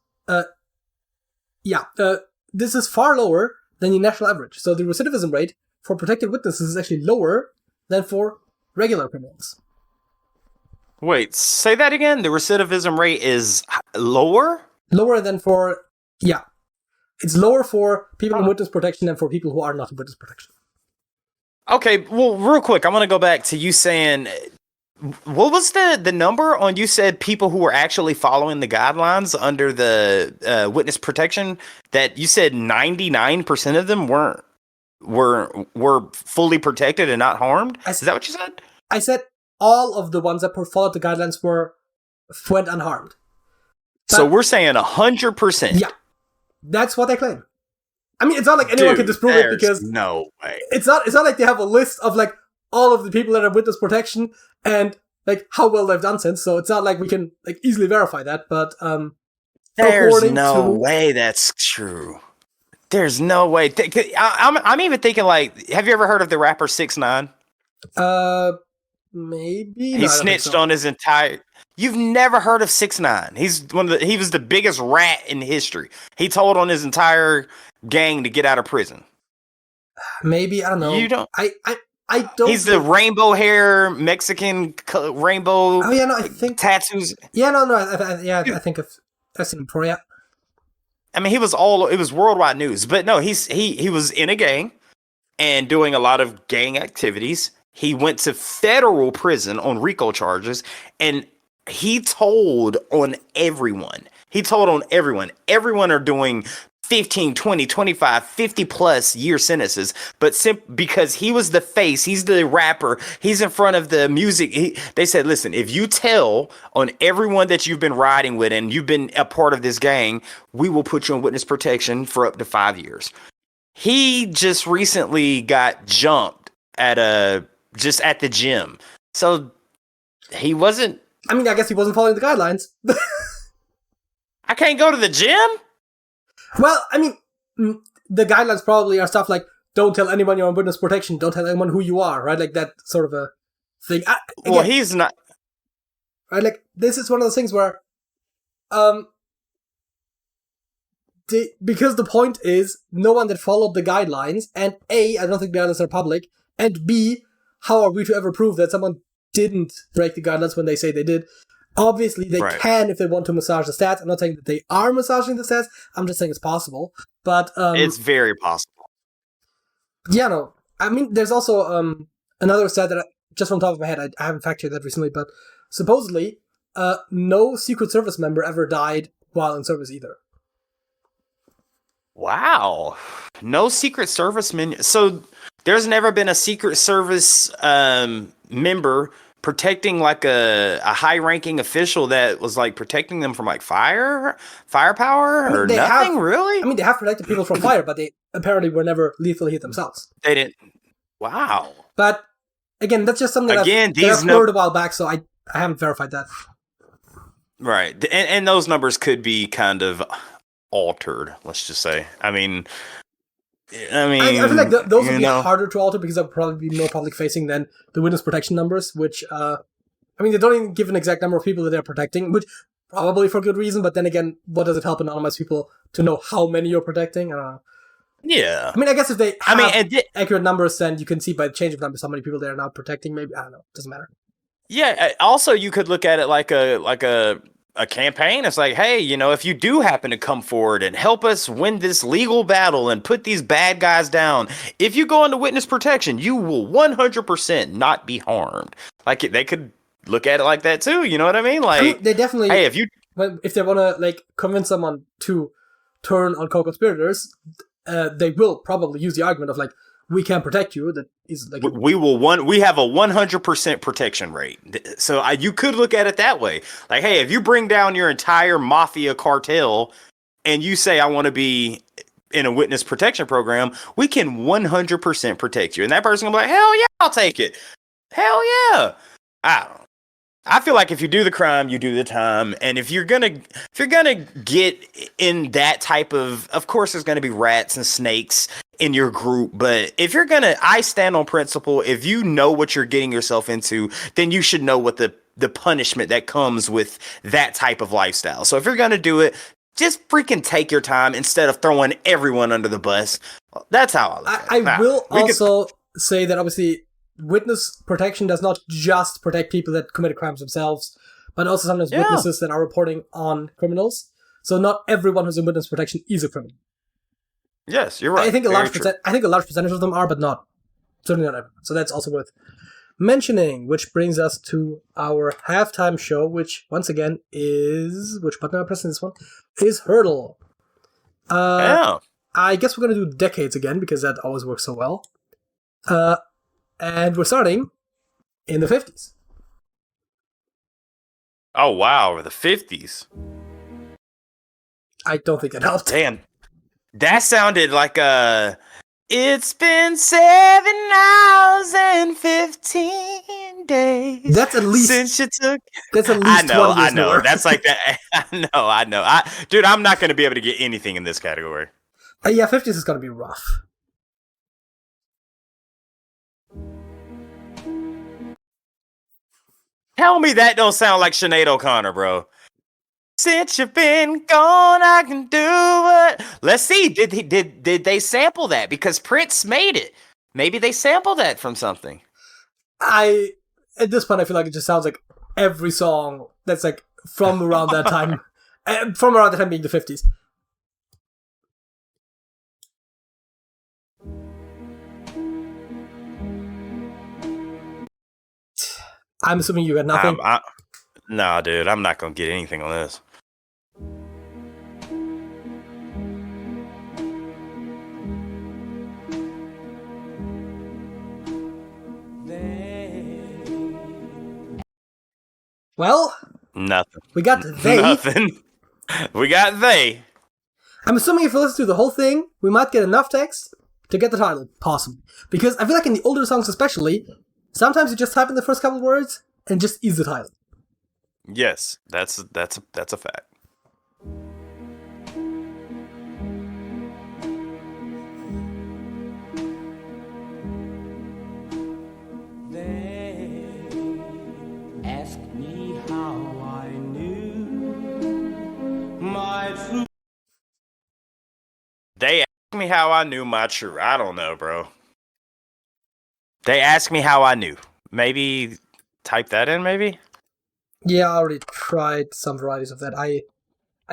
[SPEAKER 1] this is far lower than the national average. So the recidivism rate for protected witnesses is actually lower than for regular criminals.
[SPEAKER 2] Wait, say that again? The recidivism rate is lower?
[SPEAKER 1] Lower than for, it's lower for people in witness protection than for people who are not in witness protection.
[SPEAKER 2] Okay, well, real quick, I want to go back to you saying, what was the number on, you said people who were actually following the guidelines under the witness protection, that you said 99% of them were fully protected and not harmed? Is that what you said?
[SPEAKER 1] I said all of the ones that followed the guidelines went unharmed.
[SPEAKER 2] So we're saying 100%.
[SPEAKER 1] Yeah. That's what they claim. I mean, it's not like anyone can disprove it, because
[SPEAKER 2] no way.
[SPEAKER 1] It's not like they have a list of like all of the people that have witness protection and like how well they've done since. So it's not like we can like easily verify that. But
[SPEAKER 2] there's no way that's true. There's no way. I'm even thinking, like, have you ever heard of the rapper 6ix9ine?
[SPEAKER 1] Maybe
[SPEAKER 2] he snitched on his entire. You've never heard of 6ix9ine? He was the biggest rat in history. He told on his entire gang to get out of prison.
[SPEAKER 1] Maybe, I don't know.
[SPEAKER 2] You don't.
[SPEAKER 1] I don't.
[SPEAKER 2] He's the rainbow hair Mexican rainbow.
[SPEAKER 1] Oh yeah, no, I think
[SPEAKER 2] tattoos.
[SPEAKER 1] Yeah, no, I think I've seen him before. Yeah.
[SPEAKER 2] I mean, it was worldwide news, but no, he was in a gang and doing a lot of gang activities. He went to federal prison on RICO charges, and he told on everyone. Everyone are doing 15, 20, 25, 50 plus year sentences, but because he was the face, he's the rapper, he's in front of the music. They said, listen, if you tell on everyone that you've been riding with and you've been a part of this gang, we will put you on witness protection for up to 5 years. He just recently got jumped at the gym. So he wasn't.
[SPEAKER 1] I mean, I guess he wasn't following the guidelines.
[SPEAKER 2] I can't go to the gym?
[SPEAKER 1] Well, I mean, the guidelines probably are stuff like, don't tell anyone you're on witness protection, don't tell anyone who you are, right? Like that sort of a thing.
[SPEAKER 2] Well, he's not.
[SPEAKER 1] Right, like, this is one of those things where, because the point is, no one that followed the guidelines, and A, I don't think the guidelines are public, and B, how are we to ever prove that someone didn't break the guidelines when they say they did? Obviously, they can if they want to massage the stats. I'm not saying that they are massaging the stats. I'm just saying it's possible. But
[SPEAKER 2] it's very possible.
[SPEAKER 1] Yeah, no. I mean, there's also another stat that just from the top of my head, I haven't fact checked that recently, but supposedly, no Secret Service member ever died while in service either.
[SPEAKER 2] Wow. No Secret Service men. So there's never been a Secret Service member protecting like a high ranking official that was like protecting them from like firepower
[SPEAKER 1] I mean,
[SPEAKER 2] or
[SPEAKER 1] they
[SPEAKER 2] nothing
[SPEAKER 1] have.
[SPEAKER 2] really?
[SPEAKER 1] I mean, they have protected people from fire, but they apparently were never lethally hit themselves.
[SPEAKER 2] They didn't. Wow.
[SPEAKER 1] But again, that's just something
[SPEAKER 2] Again,
[SPEAKER 1] that I've
[SPEAKER 2] these
[SPEAKER 1] heard a while back, so I haven't verified that.
[SPEAKER 2] Right. And those numbers could be kind of altered, let's just say. I mean,
[SPEAKER 1] I feel like those would be harder to alter because they'll probably be more public facing than the witness protection numbers, which, I mean, they don't even give an exact number of people that they're protecting, which probably for good reason, but then again, what does it help anonymous people to know how many you're protecting? I don't know.
[SPEAKER 2] Yeah.
[SPEAKER 1] I mean, I guess if they have accurate numbers, then you can see by the change of numbers how many people they're now protecting, maybe. I don't know. Doesn't matter.
[SPEAKER 2] Yeah. Also, you could look at it like a campaign. It's like, hey, you know, if you do happen to come forward and help us win this legal battle and put these bad guys down, if you go into witness protection, you will 100% not be harmed. Like they could look at it like that too. You know what I mean? Like,
[SPEAKER 1] I mean, they definitely.
[SPEAKER 2] Hey,
[SPEAKER 1] if they want to like convince someone to turn on co-conspirators, they will probably use the argument of like, we can protect you. That is like
[SPEAKER 2] we have a 100% protection rate. So you could look at it that way. Like, hey, if you bring down your entire mafia cartel and you say I want to be in a witness protection program, we can 100% protect you. And that person will be like, hell yeah, I'll take it. Hell yeah. I feel like if you do the crime, you do the time. And if you're gonna get in that type of course, there's gonna be rats and snakes in your group. But if I stand on principle. If you know what you're getting yourself into, then you should know what the punishment that comes with that type of lifestyle. So if you're gonna do it, just freaking take your time instead of throwing everyone under the bus. That's how I look at it.
[SPEAKER 1] I will also say that obviously witness protection does not just protect people that committed crimes themselves, but also sometimes witnesses that are reporting on criminals. So not everyone who's in witness protection is a criminal.
[SPEAKER 2] Yes, you're right.
[SPEAKER 1] I think a large percentage of them are, but certainly not everyone. So that's also worth mentioning, which brings us to our halftime show, which once again is, which button am I pressing this one? Is Hurdle. I guess we're going to do decades again because that always works so well. And we're starting in the 50s.
[SPEAKER 2] Oh, wow. The 50s.
[SPEAKER 1] I don't think that helped.
[SPEAKER 2] Damn. That sounded like it's been 7 hours and 15 days.
[SPEAKER 1] That's at least
[SPEAKER 2] since you took.
[SPEAKER 1] That's at least 20 years
[SPEAKER 2] I know.
[SPEAKER 1] more.
[SPEAKER 2] That's like that. I know. Dude, I'm not going to be able to get anything in this category.
[SPEAKER 1] Yeah, 50s is going to be rough.
[SPEAKER 2] Tell me that don't sound like Sinead O'Connor, bro. Since you've been gone, I can do it. Let's see. Did they sample that? Because Prince made it. Maybe they sampled that from something.
[SPEAKER 1] At this point, I feel like it just sounds like every song that's like from around that time. From around the time being the 50s. I'm assuming you got nothing.
[SPEAKER 2] No, dude, I'm not gonna get anything on this.
[SPEAKER 1] Well,
[SPEAKER 2] nothing.
[SPEAKER 1] We got they.
[SPEAKER 2] Nothing. We got they.
[SPEAKER 1] I'm assuming if we listen to the whole thing, we might get enough text to get the title, possibly. Because I feel like in the older songs especially, sometimes you just type in the first couple words and just is the title.
[SPEAKER 2] Yes, that's a fact.
[SPEAKER 3] They ask me how I knew my true.
[SPEAKER 2] They asked me how I knew my true. I don't know, bro. They asked me how I knew. Maybe type that in, maybe?
[SPEAKER 1] Yeah, I already tried some varieties of that. I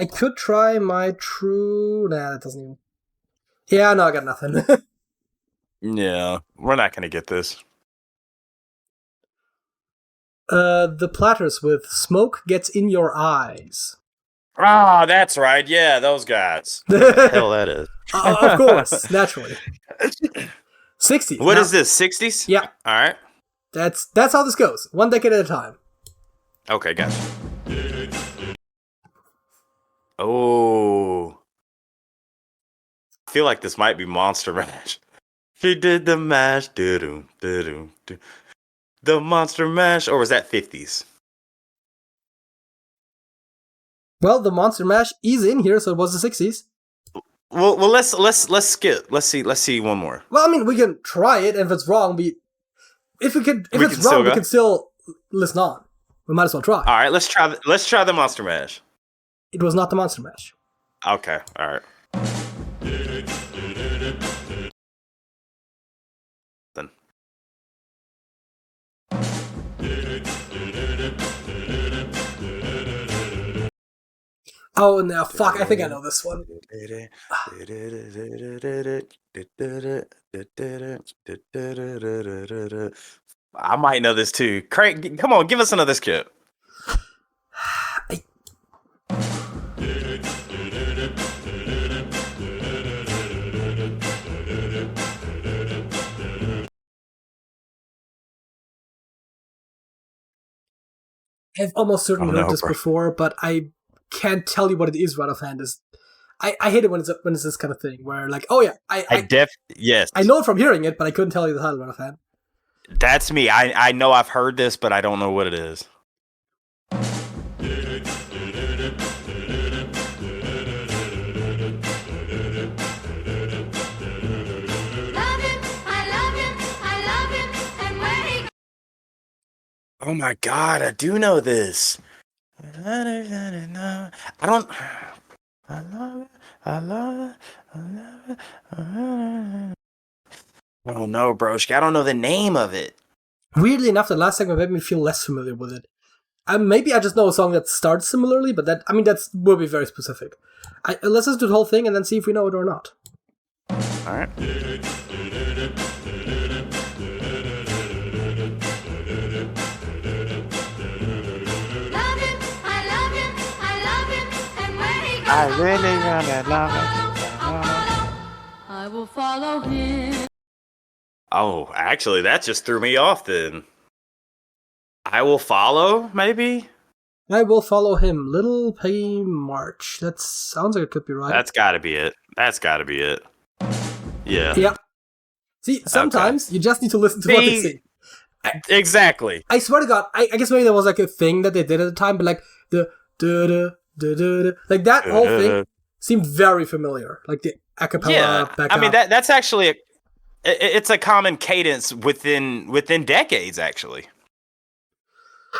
[SPEAKER 1] could try my true... Nah, that doesn't even... Yeah, no, I got nothing.
[SPEAKER 2] Yeah, we're not going to get this.
[SPEAKER 1] The Platters with Smoke Gets in Your Eyes.
[SPEAKER 2] Oh, that's right. Yeah, those guys. Hell, that is.
[SPEAKER 1] Of course, naturally. 60s.
[SPEAKER 2] What
[SPEAKER 1] Now-
[SPEAKER 2] is this? 60s?
[SPEAKER 1] Yeah.
[SPEAKER 2] All right.
[SPEAKER 1] That's how this goes. One decade at a time.
[SPEAKER 2] Okay, gotcha. Oh. I feel like this might be Monster Mash. She did the mash. Do-do, do-do, do. The Monster Mash. Or was that 50s?
[SPEAKER 1] Well, the Monster Mash is in here, so it was the 60s.
[SPEAKER 2] Well, let's skip. Let's see one more.
[SPEAKER 1] Well, I mean, we can try it, and if it's wrong, if
[SPEAKER 2] We
[SPEAKER 1] it's
[SPEAKER 2] can
[SPEAKER 1] wrong,
[SPEAKER 2] still
[SPEAKER 1] we
[SPEAKER 2] go?
[SPEAKER 1] can still listen on. We might as well try.
[SPEAKER 2] All right, let's try the Monster Mash.
[SPEAKER 1] It was not the Monster Mash.
[SPEAKER 2] Okay, all right. Then.
[SPEAKER 1] Oh, no, fuck, I think I know this one.
[SPEAKER 2] I might know this too. Craig, come on, give us another skip.
[SPEAKER 1] I've almost certainly
[SPEAKER 2] Oh,
[SPEAKER 1] heard
[SPEAKER 2] no,
[SPEAKER 1] this
[SPEAKER 2] bro.
[SPEAKER 1] before, but I can't tell you what it is right offhand. I hate it when it's this kind of thing where like, oh yeah,
[SPEAKER 2] Yes.
[SPEAKER 1] I know it from hearing it, but I couldn't tell you the title right offhand.
[SPEAKER 2] That's me. I know I've heard this, but I don't know what it is. Oh my god, I do know this. I don't. I love it. I love it. I love it. Oh no, broski. I don't know the name of it.
[SPEAKER 1] Weirdly enough, the last segment made me feel less familiar with it. Maybe I just know a song that starts similarly, but that will be very specific. Let's just do the whole thing and then see if we know it or not.
[SPEAKER 2] All right. I really wanna love it.
[SPEAKER 4] I will follow him.
[SPEAKER 2] Oh, actually, that just threw me off then. I will follow, maybe?
[SPEAKER 1] I will follow him, Little Peggy March. That sounds like it could be right.
[SPEAKER 2] That's gotta be it. That's gotta be it. Yeah.
[SPEAKER 1] Yeah. See, sometimes you just need to listen to what they
[SPEAKER 2] See?
[SPEAKER 1] sing.
[SPEAKER 2] Exactly.
[SPEAKER 1] I swear to God, I guess maybe that was like a thing that they did at the time, but like the like that whole thing seemed very familiar. Like the acapella
[SPEAKER 2] Yeah.
[SPEAKER 1] back
[SPEAKER 2] I mean,
[SPEAKER 1] up.
[SPEAKER 2] that's actually it's a common cadence within decades, actually.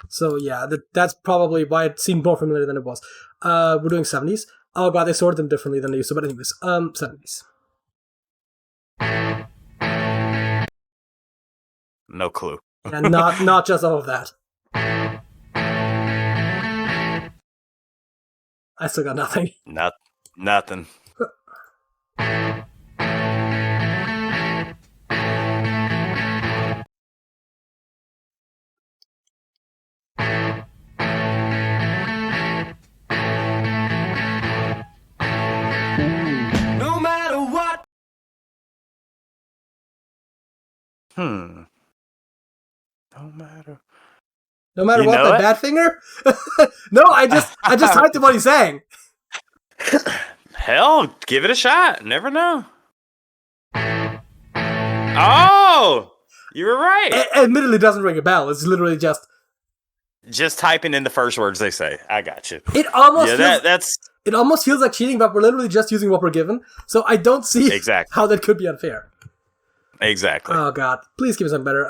[SPEAKER 1] So yeah, that's probably why it seemed more familiar than it was. We're doing 70s. Oh God, they sorted them differently than they used to. But anyways, 70s.
[SPEAKER 2] No clue.
[SPEAKER 1] And not just all of that. I still got nothing.
[SPEAKER 2] Nothing.
[SPEAKER 3] No matter what.
[SPEAKER 2] No matter.
[SPEAKER 1] No matter
[SPEAKER 2] You
[SPEAKER 1] what,
[SPEAKER 2] know
[SPEAKER 1] that
[SPEAKER 2] it?
[SPEAKER 1] Badfinger? No, I just typed in what he's saying.
[SPEAKER 2] Hell, give it a shot. Never know. Oh, you were right.
[SPEAKER 1] Admittedly, doesn't ring a bell. It's literally just.
[SPEAKER 2] Just typing in the first words they say. I got you.
[SPEAKER 1] It almost
[SPEAKER 2] Yeah,
[SPEAKER 1] feels,
[SPEAKER 2] that's
[SPEAKER 1] it almost feels like cheating, but we're literally just using what we're given. So I don't see
[SPEAKER 2] Exactly.
[SPEAKER 1] how that could be unfair.
[SPEAKER 2] exactly.
[SPEAKER 1] Oh God, please give me something better.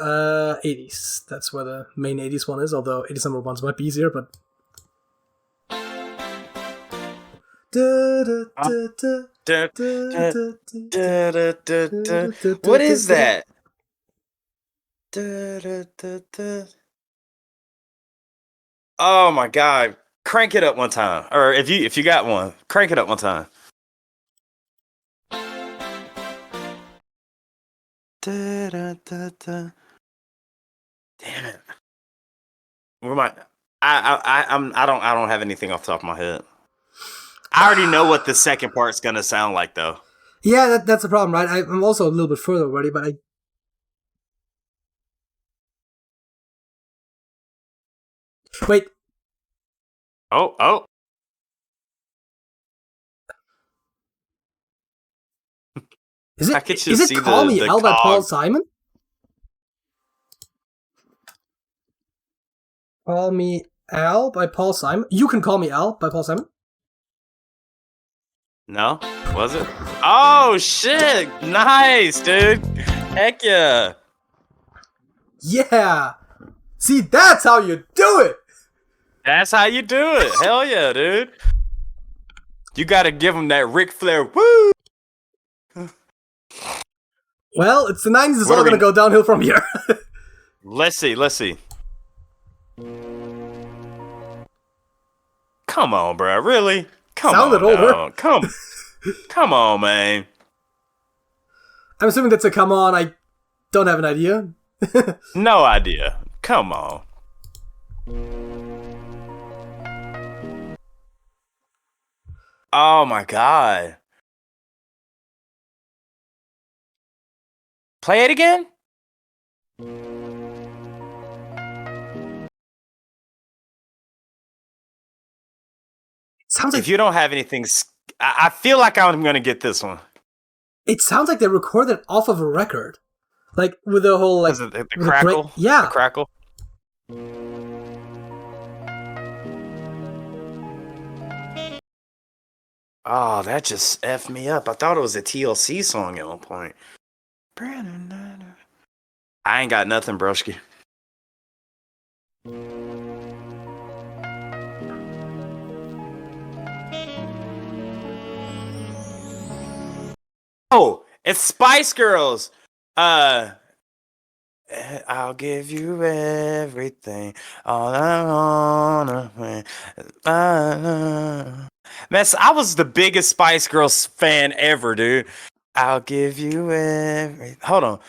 [SPEAKER 1] 80s. That's where the main 80s one is. Although 80s number ones might be easier, but.
[SPEAKER 2] What is that? Oh my god. Crank it up one time. Or if you got one, crank it up one time. Damn it. Where am I don't have anything off the top of my head. I already know what the second part's gonna sound like, though.
[SPEAKER 1] Yeah, that's the problem, right? I'm also a little bit further already, but I. Wait.
[SPEAKER 2] Oh.
[SPEAKER 1] Is it?
[SPEAKER 2] I could just
[SPEAKER 1] Is
[SPEAKER 2] see
[SPEAKER 1] it Call Me
[SPEAKER 2] the
[SPEAKER 1] Al by Paul
[SPEAKER 2] cog.
[SPEAKER 1] Simon? Call Me Al by Paul Simon. You Can Call Me Al by Paul Simon.
[SPEAKER 2] No, was it? Oh shit! Nice, dude. Heck yeah.
[SPEAKER 1] Yeah. See, that's how you do it.
[SPEAKER 2] That's how you do it. Hell yeah, dude. You gotta give him that Ric Flair. Woo!
[SPEAKER 1] Well, it's the 90s. It's
[SPEAKER 2] What
[SPEAKER 1] all
[SPEAKER 2] are we-
[SPEAKER 1] gonna go downhill from here.
[SPEAKER 2] Let's see. Come on, bro. Really? Come
[SPEAKER 1] Sounded
[SPEAKER 2] on,
[SPEAKER 1] older.
[SPEAKER 2] dog. Come on, man.
[SPEAKER 1] I'm assuming that's a come on. I don't have an idea.
[SPEAKER 2] No idea. Come on. Oh my god. Play it again?
[SPEAKER 1] Sounds like
[SPEAKER 2] If you don't have anything, I feel like I'm gonna get this one.
[SPEAKER 1] it sounds like they recorded it off of a record, like with the whole like
[SPEAKER 2] Is it the
[SPEAKER 1] with the
[SPEAKER 2] crackle?
[SPEAKER 1] yeah.
[SPEAKER 2] The crackle. Oh, that just effed me up. I thought it was a TLC song at one point. I ain't got nothing, broski. Oh, it's Spice Girls. I'll give you everything, all I wanna. Man, so I was the biggest Spice Girls fan ever, dude. I'll give you everything. Hold on.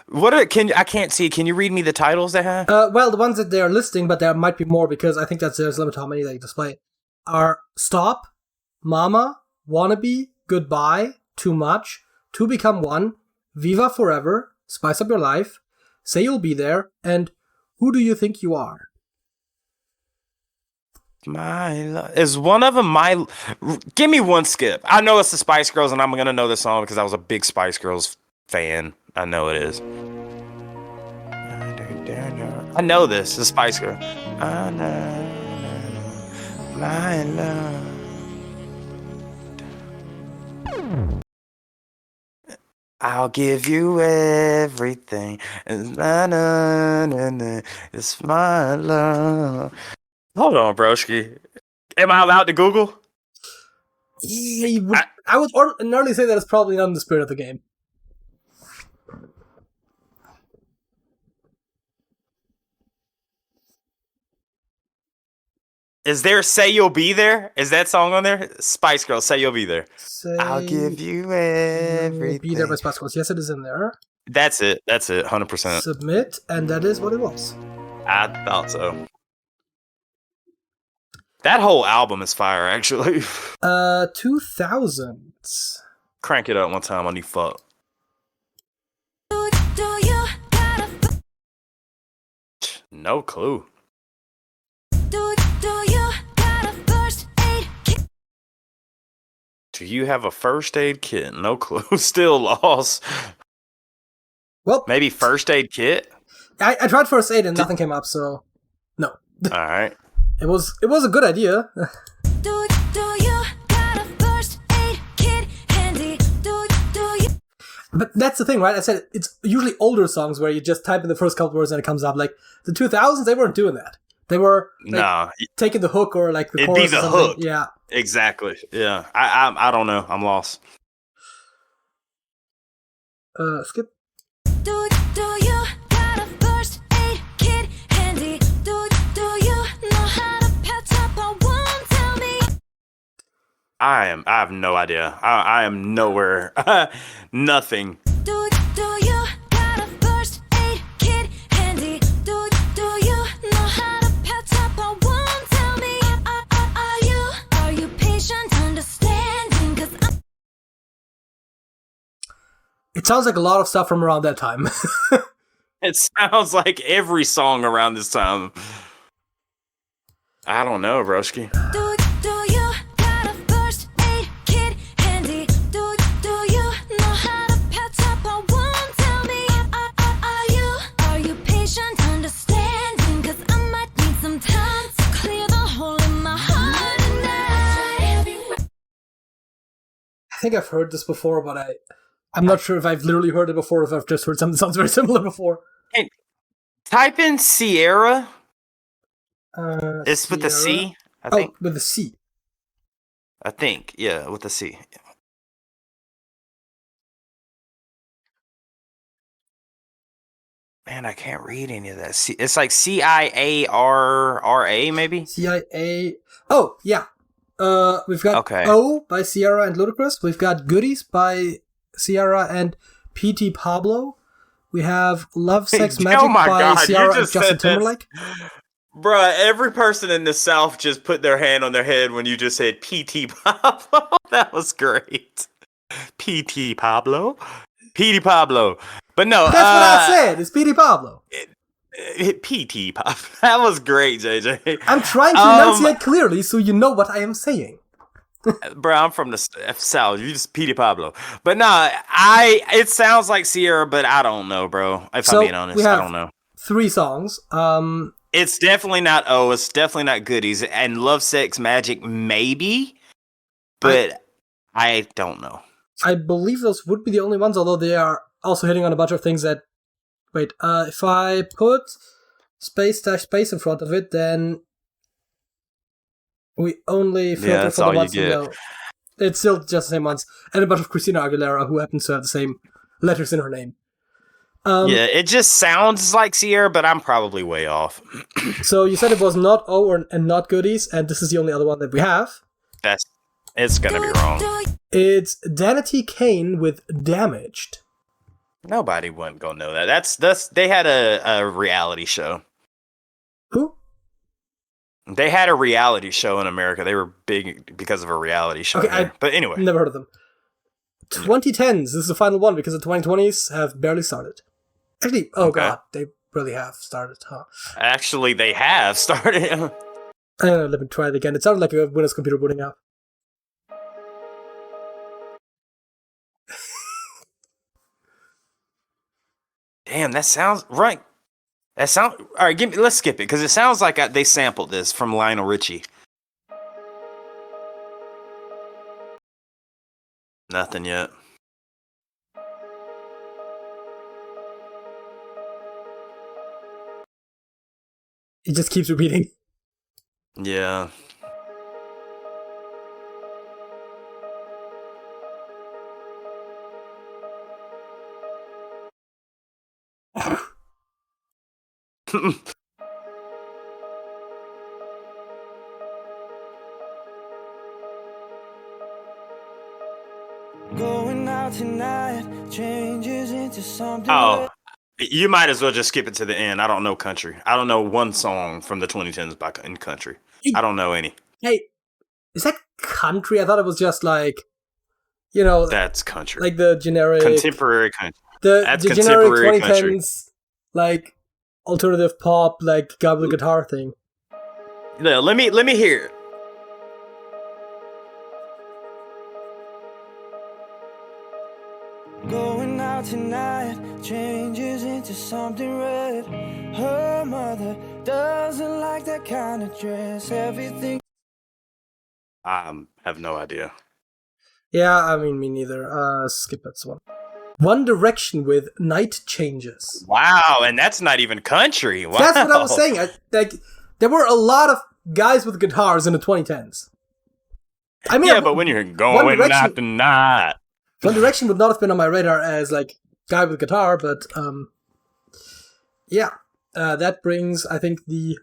[SPEAKER 2] What are I can't see. Can you read me the titles they have?
[SPEAKER 1] Well, the ones that they're listing, but there might be more because I think that's there's a limit to how many they display. Are Stop, Mama, Wannabe, Goodbye, Too Much, To Become One, Viva Forever, Spice Up Your Life, Say You'll Be There, and Who Do You Think You Are?
[SPEAKER 2] Is one of them my? Give me one skip. I know it's the Spice Girls, and I'm gonna know the song because I was a big Spice Girls fan. I know it is. I know this. The Spice Girl. I know my love. I'll give you everything. It's my love. Hold on, broski. Am I allowed to Google?
[SPEAKER 1] I would ordinarily say that it's probably not in the spirit of the game.
[SPEAKER 2] Is there Say You'll Be There? Is that song on there? Spice Girls, Say You'll Be There.
[SPEAKER 1] Say
[SPEAKER 2] I'll give you
[SPEAKER 1] You'll
[SPEAKER 2] everything.
[SPEAKER 1] Be There by Spice Girls. Yes, it is in there.
[SPEAKER 2] That's it. 100%.
[SPEAKER 1] Submit, and that is what it was.
[SPEAKER 2] I thought so. That whole album is fire, actually.
[SPEAKER 1] 2000s.
[SPEAKER 2] Crank it up one time on you fuck. No clue. Do you have a first aid kit? No clue. Still lost.
[SPEAKER 1] Well,
[SPEAKER 2] Maybe first aid kit?
[SPEAKER 1] I tried first aid and nothing came up, so no.
[SPEAKER 2] All right.
[SPEAKER 1] It was a good idea. But that's the thing, right? I said it's usually older songs where you just type in the first couple words and it comes up. Like the 2000s, they weren't doing that. They were like, taking the hook or like the
[SPEAKER 2] It'd
[SPEAKER 1] chorus
[SPEAKER 2] be
[SPEAKER 1] or
[SPEAKER 2] the
[SPEAKER 1] something.
[SPEAKER 2] hook.
[SPEAKER 1] Yeah.
[SPEAKER 2] Exactly. Yeah. I don't know. I'm lost.
[SPEAKER 1] Skip.
[SPEAKER 2] I have no idea. I am nowhere. Nothing.
[SPEAKER 1] It sounds like a lot of stuff from around that time.
[SPEAKER 2] It sounds like every song around this time. I don't know, broski.
[SPEAKER 5] Do you got a first aid kit handy? Do you know how to patch up a wound? Tell me, are you patient, understanding? 'Cause I might need some time to clear the hole in my heart tonight.
[SPEAKER 1] I think I've heard this before, but I'm not sure if I've literally heard it before or if I've just heard something that sounds very similar before.
[SPEAKER 2] Hey, type in Sierra. It's with the
[SPEAKER 1] Sierra?
[SPEAKER 2] C, I think.
[SPEAKER 1] Oh, with the C.
[SPEAKER 2] I think, yeah, with the C. Man, I can't read any of that. It's like Ciarra, maybe.
[SPEAKER 1] CIA. Oh, yeah. We've got
[SPEAKER 2] Okay.
[SPEAKER 1] O by Sierra and Ludacris. We've got Goodies by Sierra and P.T. Pablo. We have Love, Sex, Magic
[SPEAKER 2] Oh my
[SPEAKER 1] by
[SPEAKER 2] God, you
[SPEAKER 1] Sierra and
[SPEAKER 2] just
[SPEAKER 1] Justin
[SPEAKER 2] said this.
[SPEAKER 1] Timberlake.
[SPEAKER 2] Bruh, every person in the South just put their hand on their head when you just said P.T. Pablo. That was great. P.T. Pablo? P.T. Pablo. But no,
[SPEAKER 1] That's what I said. It's P.T. Pablo.
[SPEAKER 2] P.T. Pablo. That was great, JJ.
[SPEAKER 1] I'm trying to enunciate clearly so you know what I am saying.
[SPEAKER 2] Bro, I'm from the South. You just P.T. Pablo. But nah, it sounds like Sierra, but I don't know, bro. If
[SPEAKER 1] So,
[SPEAKER 2] I'm being honest,
[SPEAKER 1] we
[SPEAKER 2] I
[SPEAKER 1] have-
[SPEAKER 2] don't know.
[SPEAKER 1] 3 songs.
[SPEAKER 2] It's definitely not O. It's definitely not Goodies. And Love, Sex, Magic, maybe. But I don't know.
[SPEAKER 1] I believe those would be the only ones, although they are also hitting on a bunch of things that... Wait, if I put space in front of it, then we only filter
[SPEAKER 2] that's
[SPEAKER 1] for the
[SPEAKER 2] all you
[SPEAKER 1] ones we
[SPEAKER 2] get.
[SPEAKER 1] know. It's still just the same ones. And a bunch of Christina Aguilera, who happens to have the same letters in her name.
[SPEAKER 2] Yeah, it just sounds like Sierra, but I'm probably way off.
[SPEAKER 1] So you said it was not O and not Goodies, and this is the only other one that we have.
[SPEAKER 2] It's gonna be wrong.
[SPEAKER 1] It's Danity Kane with Damaged.
[SPEAKER 2] Nobody wasn't gonna know that. That's they had a reality show.
[SPEAKER 1] Who?
[SPEAKER 2] They had a reality show in America. They were big because of a reality show.
[SPEAKER 1] Okay,
[SPEAKER 2] there. But anyway,
[SPEAKER 1] Never heard of them. 2010s. This is the final one because the 2020s have barely started. Actually,
[SPEAKER 2] Okay.
[SPEAKER 1] God, they really have started, huh?
[SPEAKER 2] actually, they have started.
[SPEAKER 1] Let me try it again. It sounded like a Windows computer booting up.
[SPEAKER 2] Damn, that sounds right. All right. Let's skip it because it sounds like they sampled this from Lionel Richie. Nothing yet.
[SPEAKER 1] It just keeps repeating.
[SPEAKER 2] Yeah.
[SPEAKER 3] Going out tonight changes into something.
[SPEAKER 2] Oh, you might as well just skip it to the end. I don't know country. I don't know one song from the 2010s in country. I don't know any.
[SPEAKER 1] Hey, is that country? I thought it was just like, you know,
[SPEAKER 2] That's country.
[SPEAKER 1] like the generic...
[SPEAKER 2] Contemporary country.
[SPEAKER 1] the
[SPEAKER 2] that's
[SPEAKER 1] generic
[SPEAKER 2] contemporary
[SPEAKER 1] 2010s,
[SPEAKER 2] country.
[SPEAKER 1] like, alternative pop, like, gobble guitar thing.
[SPEAKER 2] No, let me hear it.
[SPEAKER 3] Going out tonight changes into something red. Her mother doesn't like that kind of dress. Everything.
[SPEAKER 2] I have no idea.
[SPEAKER 1] Yeah, I mean, me neither. Skip that one. One Direction with Night Changes.
[SPEAKER 2] Wow, and that's not even country. Wow.
[SPEAKER 1] That's what I was saying. Like, there were a lot of guys with guitars in the 2010s. I mean,
[SPEAKER 2] Yeah, but when you're
[SPEAKER 1] One
[SPEAKER 2] going
[SPEAKER 1] Direction-
[SPEAKER 2] out tonight.
[SPEAKER 1] One Direction would not have been on my radar as, like, guy with guitar, but, yeah. That brings, I think, the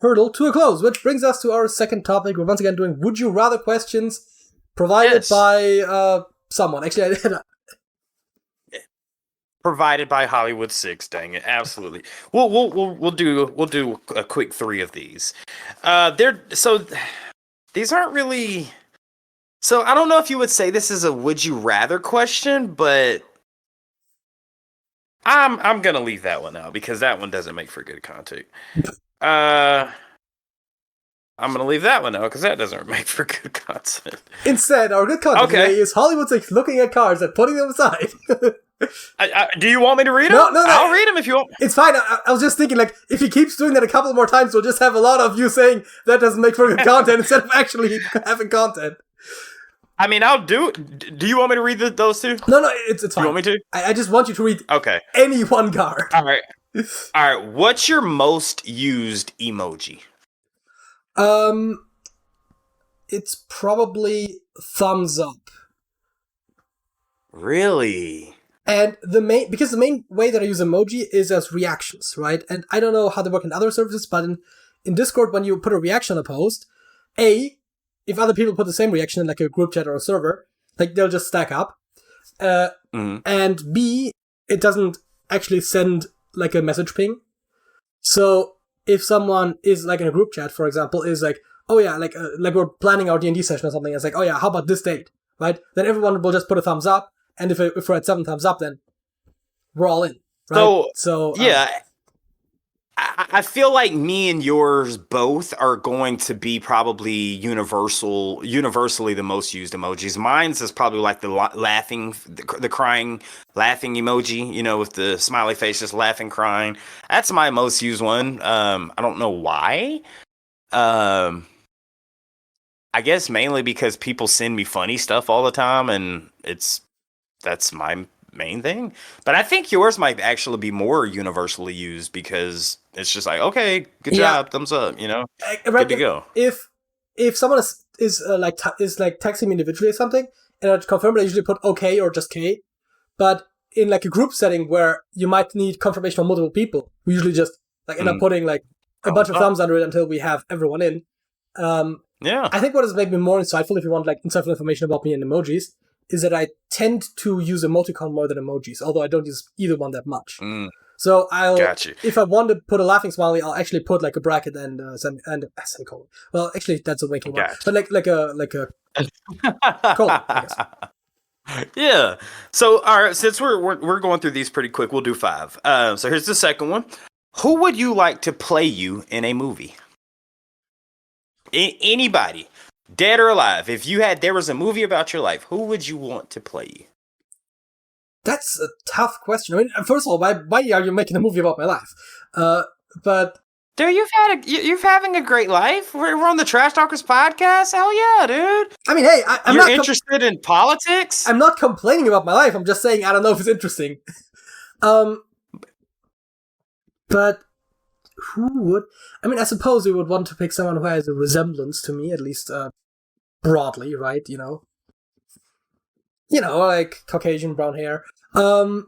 [SPEAKER 1] hurdle to a close, which brings us to our second topic. We're once again doing Would You Rather questions provided
[SPEAKER 2] Yes.
[SPEAKER 1] by, someone. Actually,
[SPEAKER 2] Provided by Hollywood 6, dang it. Absolutely. We'll do a quick 3 of these. These aren't really. So I don't know if you would say this is a would you rather question, but I'm gonna leave that one out because that one doesn't make for good content. I'm gonna leave that one out because that doesn't make for good content.
[SPEAKER 1] Instead, our good content
[SPEAKER 2] Okay.
[SPEAKER 1] today is Hollywood 6 looking at cars and putting them aside.
[SPEAKER 2] Do you want me to read them?
[SPEAKER 1] No.
[SPEAKER 2] I'll read them if you want.
[SPEAKER 1] It's fine. I was just thinking, like, if he keeps doing that a couple more times, we'll just have a lot of you saying that doesn't make for good content instead of actually having content.
[SPEAKER 2] I mean, I'll do it. Do you want me to read those two?
[SPEAKER 1] No, it's fine.
[SPEAKER 2] You want me to?
[SPEAKER 1] I just want you to read
[SPEAKER 2] Okay.
[SPEAKER 1] any one card.
[SPEAKER 2] All right. What's your most used emoji?
[SPEAKER 1] It's probably thumbs up.
[SPEAKER 2] Really?
[SPEAKER 1] And the main way that I use emoji is as reactions, right? And I don't know how they work in other services, but in Discord, when you put a reaction on a post, if other people put the same reaction in like a group chat or a server, like they'll just stack up. And B, it doesn't actually send like a message ping. So if someone is like in a group chat, for example, is like, oh yeah, like we're planning our D&D session or something, it's like, oh yeah, how about this date, right? Then everyone will just put a thumbs up. And if we're at 7 thumbs up, then we're all in. Right? So
[SPEAKER 2] yeah, I feel like me and yours both are going to be probably universally the most used emojis. Mine's is probably like the laughing, the crying, laughing emoji. You know, with the smiley face, just laughing, crying. That's my most used one. I don't know why. I guess mainly because people send me funny stuff all the time, and that's my main thing. But I think yours might actually be more universally used because it's just like, okay, good job, thumbs up, you know, good to go.
[SPEAKER 1] If someone is texting me individually or something, and I confirm it, I usually put okay or just K. But in like a group setting where you might need confirmation from multiple people, we usually just like end up putting like a bunch of thumbs under it until we have everyone in.
[SPEAKER 2] Yeah.
[SPEAKER 1] I think what has made me more insightful, if you want like insightful information about me and emojis, is that I tend to use emoticon more than emojis, although I don't use either one that much. So if I want to put a laughing smiley, I'll actually put like a bracket and a semicolon. Well, actually, that's a winking one, but like a colon, I guess.
[SPEAKER 2] Yeah. So, all right, since we're going through these pretty quick, we'll do 5. So here's the second one. Who would you like to play you in a movie? Anybody. Dead or alive, if there was a movie about your life, who would you want to play you?
[SPEAKER 1] That's a tough question. I mean, first of all, why are you making a movie about my life? But
[SPEAKER 2] dude, you're having a great life. We're on the Trash Talkers podcast. Hell yeah, dude.
[SPEAKER 1] I mean, hey, I'm
[SPEAKER 2] You're
[SPEAKER 1] not
[SPEAKER 2] interested in politics.
[SPEAKER 1] I'm not complaining about my life. I'm just saying I don't know if it's interesting. But who would? I mean, I suppose we would want to pick someone who has a resemblance to me, at least broadly, right? You know, like Caucasian, brown hair.
[SPEAKER 2] I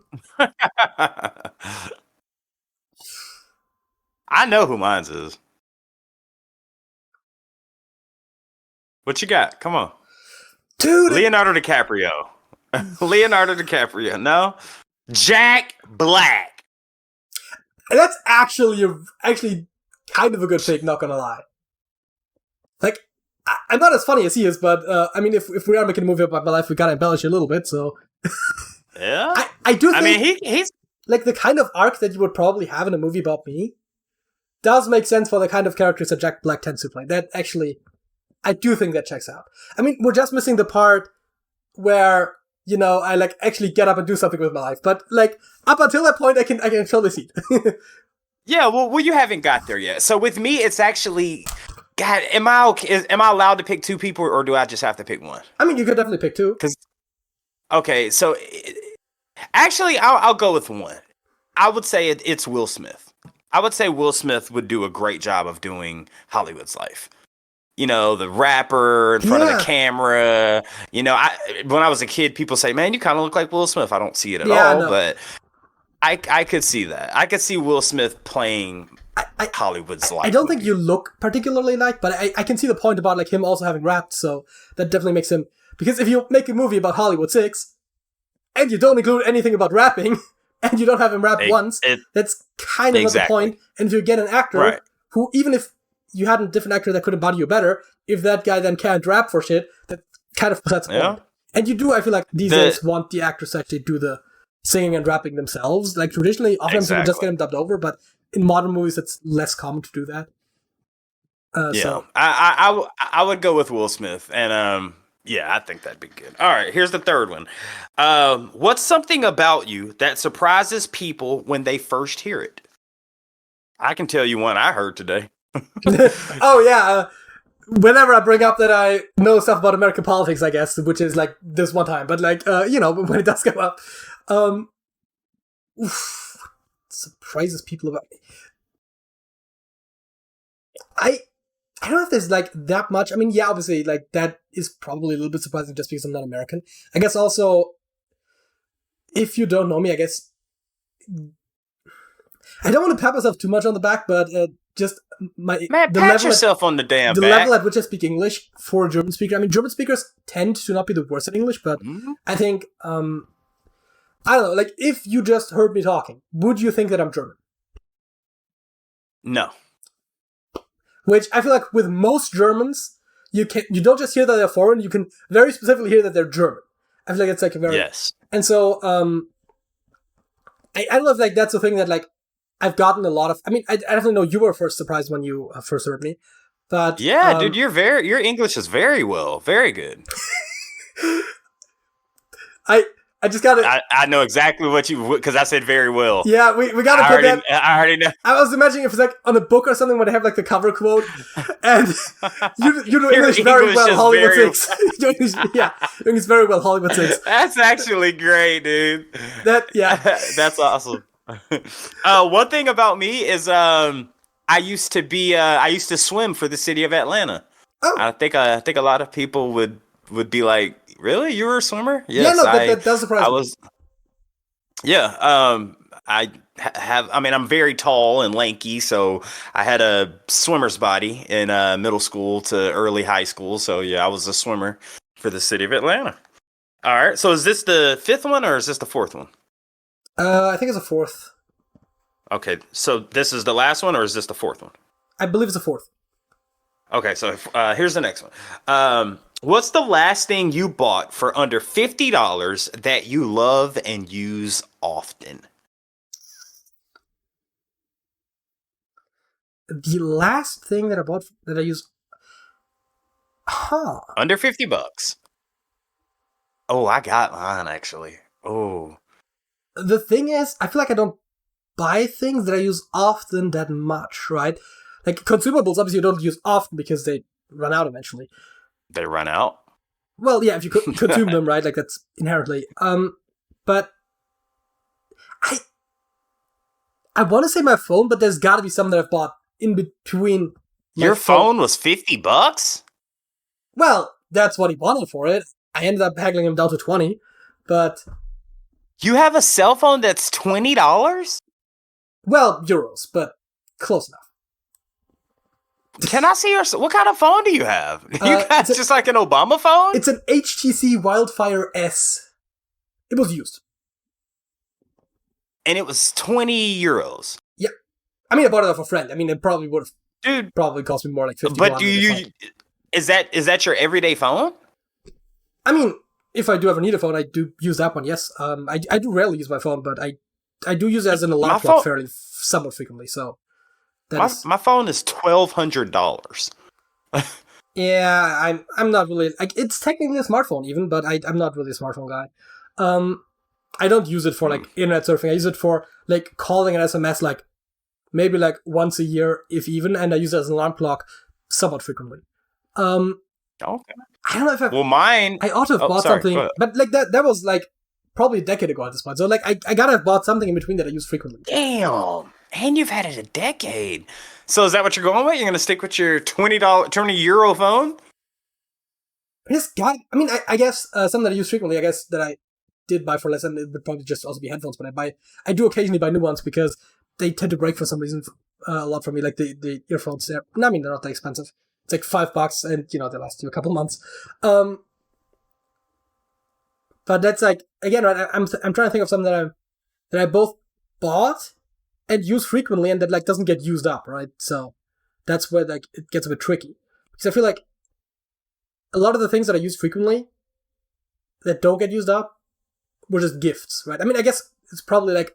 [SPEAKER 2] know who mine is. What you got? Come on,
[SPEAKER 1] dude.
[SPEAKER 2] Leonardo DiCaprio. Leonardo DiCaprio. No, Jack Black.
[SPEAKER 1] And that's actually kind of a good pick, not gonna lie. Like, I'm not as funny as he is, but I mean, if we are making a movie about my life, we gotta embellish it a little bit, so...
[SPEAKER 2] Yeah?
[SPEAKER 1] I do think...
[SPEAKER 2] I mean, he's...
[SPEAKER 1] Like, the kind of arc that you would probably have in a movie about me does make sense for the kind of characters that Jack Black tends to play. That actually... I do think that checks out. I mean, we're just missing the part where... I like actually get up and do something with my life. But like up until that point, I can totally see it.
[SPEAKER 2] Yeah, well, you haven't got there yet. So with me, it's actually, God, am I allowed to pick 2 people, or do I just have to pick one?
[SPEAKER 1] I mean, you could definitely pick 2.
[SPEAKER 2] Okay, so actually, I'll go with one. I would say it's Will Smith. I would say Will Smith would do a great job of doing Hollywood's life. The rapper in front of the camera. When I was a kid, people say, man, you kind of look like Will Smith. I don't see it at all, but I could see that. I could see Will Smith playing Hollywood's life.
[SPEAKER 1] I don't think you look particularly like, but I can see the point about like him also having rapped, so that definitely makes him... Because if you make a movie about Hollywood 6, and you don't include anything about rapping, and you don't have him rap once, that's kind of not the point. And if you get an actor who, even if you had a different actor that could embody you better, if that guy then can't rap for shit, that kind of sets a point. And you do, I feel like, these days want the actors to actually do the singing and rapping themselves. Like traditionally, often people just get them dubbed over, but in modern movies, it's less common to do that. So
[SPEAKER 2] I would go with Will Smith, and yeah, I think that'd be good. All right, here's the third one. What's something about you that surprises people when they first hear it? I can tell you one I heard today.
[SPEAKER 1] Oh yeah. Whenever I bring up that I know stuff about American politics, I guess, which is like this one time, but like when it does come up, surprises people about me. I don't know if there's like that much. I mean, yeah, obviously, like that is probably a little bit surprising just because I'm not American. I guess also, if you don't know me, I guess I don't want to pat myself too much on the back, but just
[SPEAKER 2] pat yourself on the damn
[SPEAKER 1] back.
[SPEAKER 2] The
[SPEAKER 1] level at which I speak English for a German speaker. I mean, German speakers tend to not be the worst at English, but I think I don't know. Like, if you just heard me talking, would you think that I'm German?
[SPEAKER 2] No.
[SPEAKER 1] Which I feel like with most Germans, you don't just hear that they're foreign, you can very specifically hear that they're German. I feel like it's like a very...
[SPEAKER 2] Yes.
[SPEAKER 1] And so, I don't know if like that's the thing that like I've gotten a lot of... I mean, I definitely know you were first surprised when you first heard me, but...
[SPEAKER 2] Yeah, dude, your English is very good.
[SPEAKER 1] I just gotta...
[SPEAKER 2] I know exactly what because I said very well.
[SPEAKER 1] Yeah, we gotta put that...
[SPEAKER 2] I already know.
[SPEAKER 1] I was imagining if it's like on a book or something where they have like the cover quote, and you know English very well, Hollywood 6. Your English very well, Hollywood 6.
[SPEAKER 2] That's actually great, dude. That's awesome. One thing about me is I used to swim for the city of Atlanta.
[SPEAKER 1] Oh.
[SPEAKER 2] I think a lot of people would be like, really? You were a swimmer? Yes,
[SPEAKER 1] that does surprise me.
[SPEAKER 2] I was. Yeah. I'm very tall and lanky, so I had a swimmer's body in middle school to early high school. So yeah, I was a swimmer for the city of Atlanta. All right. So is this the fifth one or is this the fourth one?
[SPEAKER 1] I think it's a fourth.
[SPEAKER 2] Okay. So this is the last one or is this the fourth one?
[SPEAKER 1] I believe it's a fourth.
[SPEAKER 2] Okay. So here's the next one. What's the last thing you bought for under $50 that you love and use often?
[SPEAKER 1] The last thing that I bought that I use...
[SPEAKER 2] Under $50. Oh, I got mine, actually. Oh.
[SPEAKER 1] The thing is, I feel like I don't buy things that I use often that much, right? Like, consumables, obviously, you don't use often because they run out eventually.
[SPEAKER 2] They run out?
[SPEAKER 1] Well, yeah, if you consume them, right? Like, that's inherently. But I want to say my phone, but there's got to be some that I've bought in between.
[SPEAKER 2] Your phone was $50?
[SPEAKER 1] Well, that's what he wanted for it. I ended up haggling him down to 20, but...
[SPEAKER 2] You have a cell phone that's $20?
[SPEAKER 1] Well, euros, but close enough.
[SPEAKER 2] Can I see what kind of phone do you have? You got just like an Obama phone?
[SPEAKER 1] It's an HTC Wildfire S. It was used.
[SPEAKER 2] And it was 20 euros.
[SPEAKER 1] Yeah. I mean, I bought it off a friend. I mean, it probably would have probably cost me more like 50.
[SPEAKER 2] But is that your everyday phone?
[SPEAKER 1] I mean, if I do ever need a phone, I do use that one, yes. I do rarely use my phone, but I do use it as an alarm clock somewhat frequently, so...
[SPEAKER 2] My phone is $1,200.
[SPEAKER 1] Yeah, I'm not really... Like, it's technically a smartphone even, but I'm not really a smartphone guy. I don't use it for, like, internet surfing. I use it for, like, calling an SMS, like, maybe, like, once a year, if even, and I use it as an alarm clock somewhat frequently. Okay. I don't know if I ought to have bought something, but, like, that was, like, probably a decade ago at this point. So, like, I gotta have bought something in between that I use frequently.
[SPEAKER 2] Damn! And you've had it a decade. So is that what you're going with? You're going to stick with your €20 phone?
[SPEAKER 1] I mean, I guess something that I use frequently, I guess that I did buy for less, and it would probably just also be headphones, but I do occasionally buy new ones because they tend to break for some reason a lot for me, like the earphones. I mean, they're not that expensive. It's like $5 and, they last you a couple months. But that's like, again, right, I'm trying to think of something that I both bought and use frequently and that like doesn't get used up, right? So that's where like it gets a bit tricky. Because I feel like a lot of the things that I use frequently that don't get used up were just gifts, right? I mean, I guess it's probably like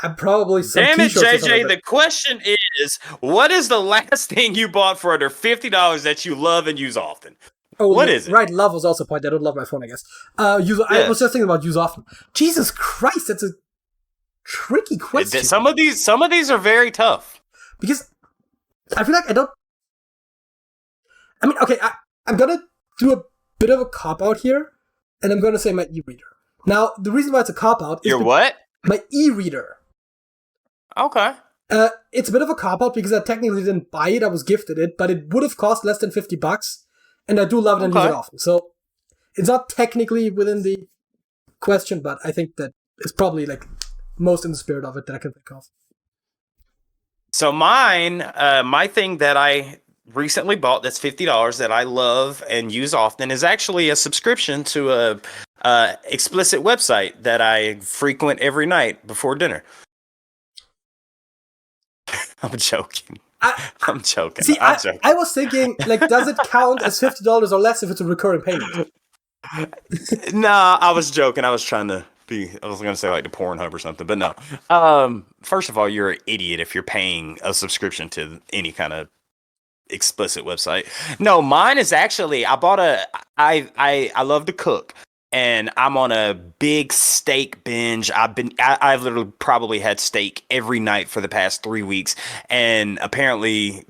[SPEAKER 1] some
[SPEAKER 2] Damn it,
[SPEAKER 1] t-shirts or something
[SPEAKER 2] JJ.
[SPEAKER 1] like
[SPEAKER 2] The question is, what is the last thing you bought for under $50 that you love and use often?
[SPEAKER 1] Oh,
[SPEAKER 2] What
[SPEAKER 1] yeah,
[SPEAKER 2] is it?
[SPEAKER 1] Right, love was also a point. I don't love my phone, I guess. I was just thinking about use often. Jesus Christ, that's a tricky question.
[SPEAKER 2] Some of these are very tough.
[SPEAKER 1] Because I feel like I don't... I mean, okay, I'm gonna do a bit of a cop-out here, and I'm gonna say my e-reader. Now, the reason why it's a cop-out is...
[SPEAKER 2] Your what?
[SPEAKER 1] My e-reader.
[SPEAKER 2] Okay.
[SPEAKER 1] It's a bit of a cop-out because I technically didn't buy it, I was gifted it, but it would have cost less than $50, and I do love it and use it often. So, it's not technically within the question, but I think that it's probably like most in the spirit of it that I can think of.
[SPEAKER 2] So mine, my thing that I recently bought that's $50 that I love and use often is actually a subscription to a explicit website that I frequent every night before dinner. I'm joking. I'm joking.
[SPEAKER 1] See,
[SPEAKER 2] I'm joking.
[SPEAKER 1] I was thinking, like, does it count as $50 or less if it's a recurring payment?
[SPEAKER 2] Nah, I was joking. I was trying to be. I was gonna say like the Pornhub or something, but no. First of all, you're an idiot if you're paying a subscription to any kind of explicit website. No, mine is actually I bought I love to cook. And I'm on a big steak binge. I've literally probably had steak every night for the past 3 weeks. And apparently,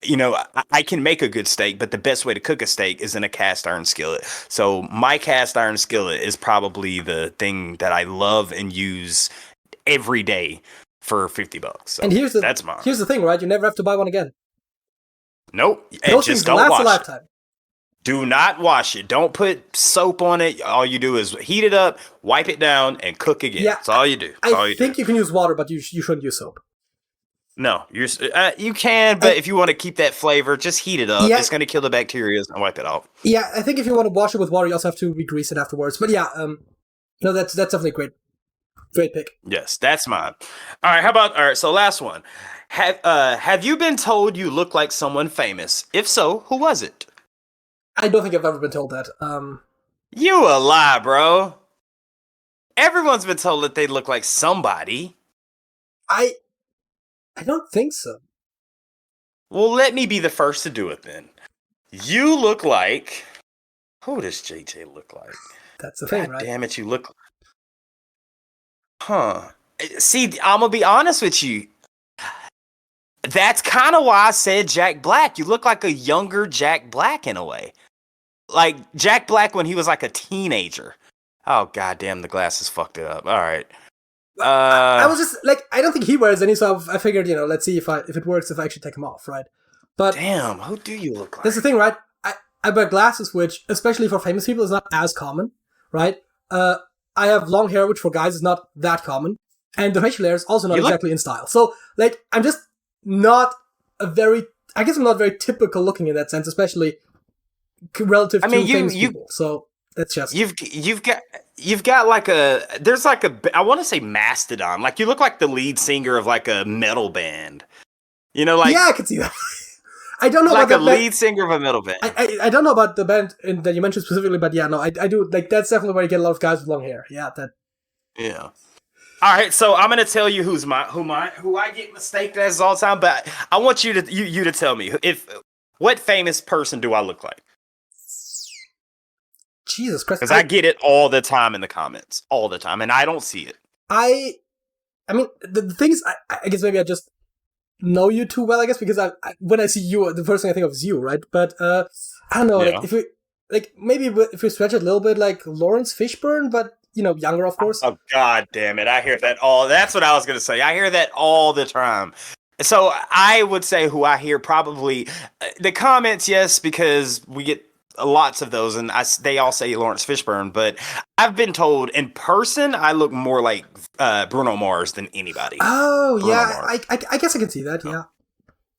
[SPEAKER 2] you know, I can make a good steak, but the best way to cook a steak is in a cast iron skillet. So my cast iron skillet is probably the thing that I love and use every day for $50. So
[SPEAKER 1] And
[SPEAKER 2] that's mine.
[SPEAKER 1] Here's the thing, right? You never have to buy one again.
[SPEAKER 2] Nope. And
[SPEAKER 1] Those
[SPEAKER 2] just
[SPEAKER 1] things
[SPEAKER 2] don't
[SPEAKER 1] last a
[SPEAKER 2] wash it.
[SPEAKER 1] lifetime.
[SPEAKER 2] Do not wash it. Don't put soap on it. All you do is heat it up, wipe it down, and cook again.
[SPEAKER 1] Yeah,
[SPEAKER 2] That's all you do.
[SPEAKER 1] I think you can use water, but you shouldn't use soap.
[SPEAKER 2] No, you can, but if you want to keep that flavor, just heat it up.
[SPEAKER 1] Yeah.
[SPEAKER 2] It's going to kill the bacteria and wipe it off.
[SPEAKER 1] Yeah, I think if you want to wash it with water, you also have to re-grease it afterwards. But yeah, no, that's definitely great pick.
[SPEAKER 2] Yes, that's mine. All right, so last one. Have you been told you look like someone famous? If so, who was it?
[SPEAKER 1] I don't think I've ever been told that.
[SPEAKER 2] You a lie, bro. Everyone's been told that they look like somebody.
[SPEAKER 1] I don't think so.
[SPEAKER 2] Well, let me be the first to do it then. You look like... Who does JJ look like?
[SPEAKER 1] That's the thing,
[SPEAKER 2] God
[SPEAKER 1] right?
[SPEAKER 2] damn it, you look... Huh. See, I'm going to be honest with you. That's kind of why I said Jack Black. You look like a younger Jack Black in a way. Like Jack Black when he was like a teenager. Oh, goddamn, the glasses fucked it up. All right.
[SPEAKER 1] I was just like, I don't think he wears any, so I figured, let's see if it works if I actually take them off, right? But
[SPEAKER 2] damn, who do you look like?
[SPEAKER 1] That's the thing, right? I wear glasses, which, especially for famous people, is not as common, right? I have long hair, which for guys is not that common, and the facial hair is also not exactly in style. So, like, I'm just not I'm not very typical looking in that sense, especially relative to famous people. So that's just
[SPEAKER 2] you've got like I want to say Mastodon. Like you look like the lead singer of like a metal band. Yeah,
[SPEAKER 1] I can see that. I don't know
[SPEAKER 2] like
[SPEAKER 1] about
[SPEAKER 2] a lead singer of a metal band.
[SPEAKER 1] I don't know about the band that you mentioned specifically, but yeah, no, I do like that's definitely where you get a lot of guys with long hair. Yeah, that.
[SPEAKER 2] Yeah. All right, so I'm gonna tell you who I get mistaken as all the time, but I want you to tell me what famous person do I look like?
[SPEAKER 1] Jesus Christ!
[SPEAKER 2] Because I get it all the time in the comments, all the time, and I don't see it.
[SPEAKER 1] I mean, the thing is, I guess maybe I just know you too well. I guess because when I see you, the first thing I think of is you, right? But I don't know,
[SPEAKER 2] Yeah.
[SPEAKER 1] like if we maybe if we stretch it a little bit, like Lawrence Fishburne, but younger, of course.
[SPEAKER 2] Oh, God damn it. I hear that that's what I was going to say. I hear that all the time. So I would say who I hear probably the comments, yes, because we get lots of those and they all say Lawrence Fishburne, but I've been told in person, I look more like Bruno Mars than anybody.
[SPEAKER 1] Oh,
[SPEAKER 2] Bruno
[SPEAKER 1] yeah.
[SPEAKER 2] Mars.
[SPEAKER 1] I guess I can see that. Yeah.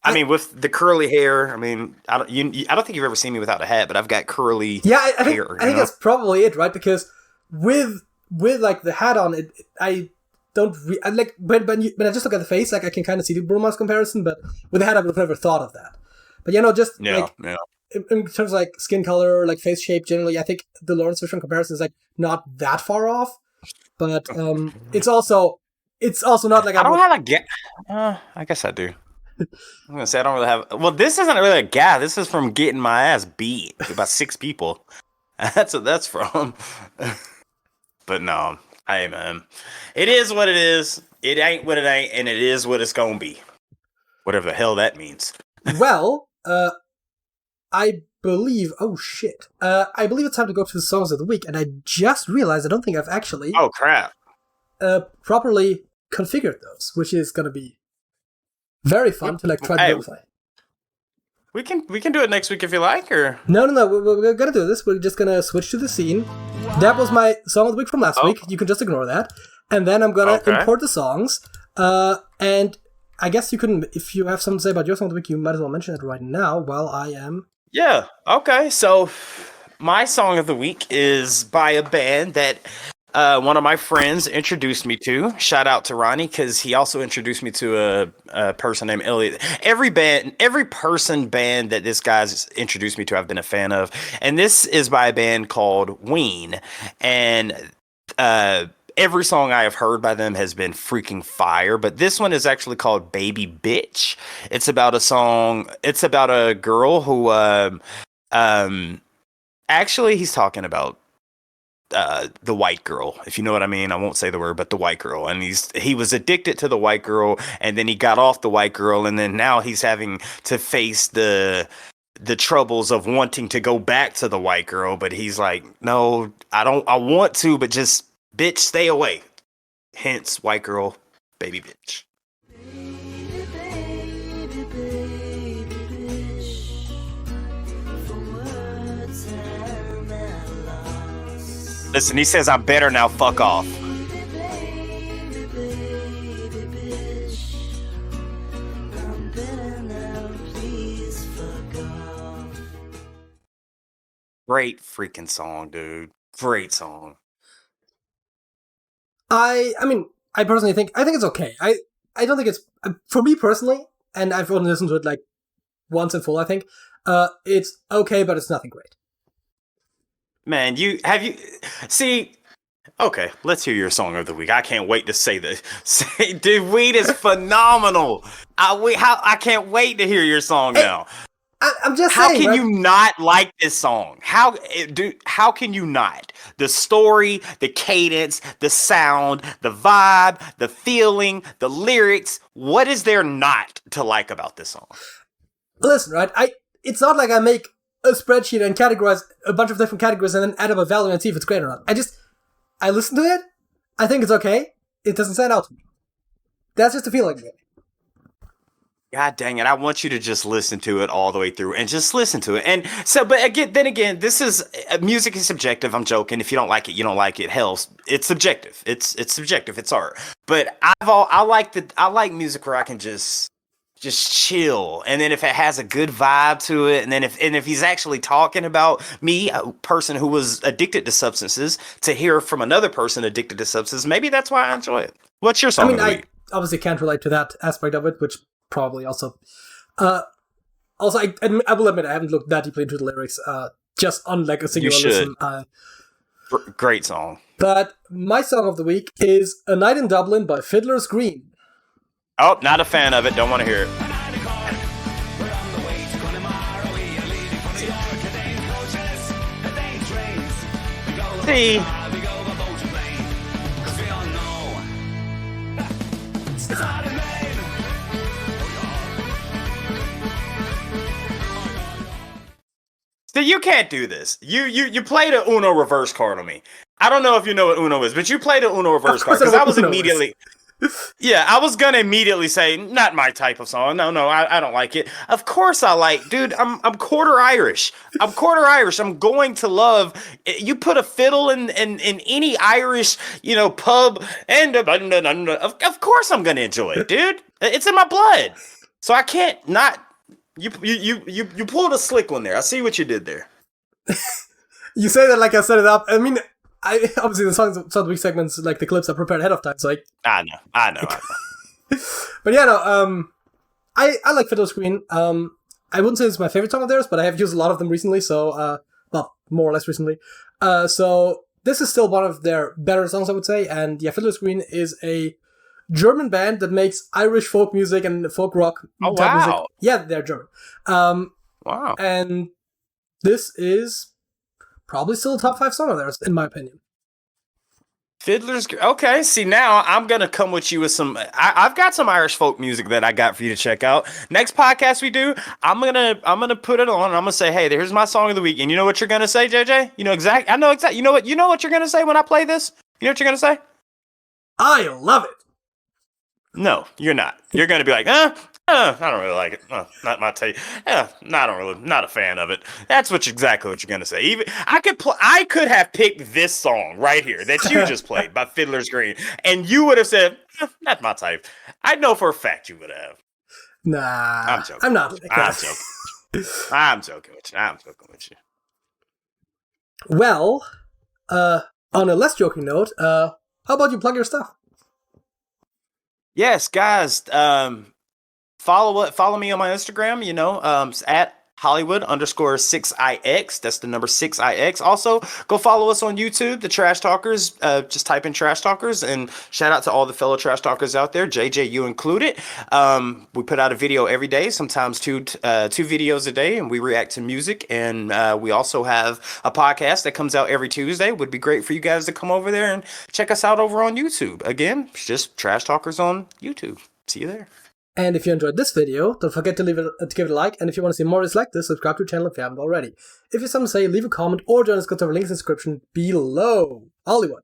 [SPEAKER 2] I mean, with the curly hair, I mean, I don't think you've ever seen me without a hat, but I've got curly
[SPEAKER 1] I think,
[SPEAKER 2] hair.
[SPEAKER 1] I think that's probably it, right? Because with like the hat on, I don't like when I just look at the face, like I can kind of see the Bruno Mars comparison, but with the hat, I would have never thought of that. But in terms of like skin color, like face shape, generally, I think the Lawrence Fishburne comparison is like not that far off. but it's also not like
[SPEAKER 2] I don't have a gap. I guess I do. I'm gonna say I don't really have. Well, this isn't really a gap. This is from getting my ass beat by about 6 people. That's what that's from. But no, hey man, it is what it is. It ain't what it ain't, and it is what it's gonna be. Whatever the hell that means.
[SPEAKER 1] Well, I believe. Oh shit! I believe it's time to go to the songs of the week, and I just realized I don't think I've actually
[SPEAKER 2] Oh crap!
[SPEAKER 1] properly configured those, which is gonna be very fun to like try to
[SPEAKER 2] Hey.
[SPEAKER 1] verify.
[SPEAKER 2] We can do it next week if you like, or
[SPEAKER 1] No, we're gonna do this. We're just gonna switch to the scene. That was my song of the week from last week. You can just ignore that, and then I'm gonna
[SPEAKER 2] Okay.
[SPEAKER 1] import the songs. And I guess you can, if you have something to say about your song of the week, you might as well mention it right now while I am.
[SPEAKER 2] yeah. Okay, so my song of the week is by a band that one of my friends introduced me to. Shout out to Ronnie, because he also introduced me to a person named Elliot. Every band that this guy's introduced me to, I've been a fan of. And this is by a band called Ween. And every song I have heard by them has been freaking fire. But this one is actually called Baby Bitch. It's about a girl who actually he's talking about the white girl, if you know what I mean. I won't say the word, but the white girl. And he was addicted to the white girl, and then he got off the white girl, and then now he's having to face the troubles of wanting to go back to the white girl. But he's like, no, I want to, but just bitch, stay away. Hence, white girl, baby bitch. Listen, he says I'm better now. Fuck off. Great freaking song, dude. Great song.
[SPEAKER 1] I mean, I think it's okay. I don't think it's, for me personally, and I've only listened to it like once in full, I think, it's okay, but it's nothing great.
[SPEAKER 2] Man, see, okay, let's hear your song of the week. I can't wait to say this. Dude, Weed is phenomenal. I can't wait to hear your song now.
[SPEAKER 1] I'm just
[SPEAKER 2] How
[SPEAKER 1] saying,
[SPEAKER 2] can
[SPEAKER 1] right?
[SPEAKER 2] you not like this song? How can you not? The story, the cadence, the sound, the vibe, the feeling, the lyrics. What is there not to like about this song?
[SPEAKER 1] Listen, right? It's not like I make a spreadsheet and categorize a bunch of different categories and then add up a value and see if it's great or not. I listen to it. I think it's okay. It doesn't stand out to me. That's just a feeling.
[SPEAKER 2] God dang it. I want you to just listen to it all the way through and just listen to it. And so, but again, this is music is subjective. I'm joking. If you don't like it, you don't like it. Hell, it's subjective. It's subjective. It's art. But I like music where I can just chill. And then if it has a good vibe to it, and then if he's actually talking about me, a person who was addicted to substances, to hear from another person addicted to substances, maybe that's why I enjoy it. What's your song
[SPEAKER 1] I mean,
[SPEAKER 2] of the
[SPEAKER 1] I
[SPEAKER 2] week?
[SPEAKER 1] obviously can't relate to that aspect of it, which probably also. Also, I will admit I haven't looked that deeply into the lyrics, just on like a singular
[SPEAKER 2] should.
[SPEAKER 1] listen.
[SPEAKER 2] Great song.
[SPEAKER 1] But my song of the week is "A Night in Dublin" by Fiddler's Green.
[SPEAKER 2] Oh, not a fan of it. Don't want to hear it. See, so you can't do this. You played a Uno reverse card on me. I don't know if you know what Uno is, but you played a Uno reverse card because I was immediately. Yeah, I was gonna immediately say, not my type of song. No, I don't like it. Of course I like, dude. I'm quarter Irish. I'm going to love. You put a fiddle in any Irish, pub, and of course I'm gonna enjoy it, dude. It's in my blood, so I can't not. You pulled a slick one there. I see what you did there.
[SPEAKER 1] You say that like I set it up. I mean, I obviously the songs of the week segments, like the clips, are prepared ahead of time, so
[SPEAKER 2] I know.
[SPEAKER 1] But yeah, no. I like Fiddler's Green. I wouldn't say it's my favorite song of theirs, but I have used a lot of them recently. So, well, more or less recently. So this is still one of their better songs, I would say. And yeah, Fiddler's Green is a German band that makes Irish folk music and folk rock type music. Yeah, they're German.
[SPEAKER 2] Wow.
[SPEAKER 1] And this is probably still a top 5 song of theirs, in my opinion.
[SPEAKER 2] Okay, see, now I'm gonna come with you with some. I've got some Irish folk music that I got for you to check out. Next podcast we do, I'm gonna put it on. And I'm gonna say, hey, here's my song of the week, and you know what you're gonna say, JJ? You know exactly. I know exactly. You know what you're gonna say when I play this. You know what you're gonna say?
[SPEAKER 1] I love it.
[SPEAKER 2] No, you're not. You're gonna be like, I don't really like it. Not my taste. Not a fan of it. That's exactly what you're gonna say. Even I could have picked this song right here that you just played by Fiddler's Green, and you would have said, not my type. I know for a fact you would have.
[SPEAKER 1] Nah,
[SPEAKER 2] I'm joking.
[SPEAKER 1] I'm not.
[SPEAKER 2] I'm joking. I'm joking with you.
[SPEAKER 1] Well, on a less joking note, how about you plug your stuff?
[SPEAKER 2] Yes, guys. Follow me on my Instagram. At Hollywood_6ix. That's the number 6ix. Also, go follow us on YouTube, the Trash Talkers. Just type in Trash Talkers, and shout out to all the fellow Trash Talkers out there, JJ, you included. We put out a video every day, sometimes two videos a day, and we react to music. And we also have a podcast that comes out every Tuesday. Would be great for you guys to come over there and check us out over on YouTube. Again, just Trash Talkers on YouTube. See you there.
[SPEAKER 1] And if you enjoyed this video, don't forget to give it a like, and if you want to see more videos like this, subscribe to the channel if you haven't already. If you have something to say, leave a comment or join us, go to our links in the description below. Hollywood.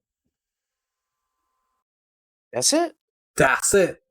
[SPEAKER 2] That's it.
[SPEAKER 1] That's it.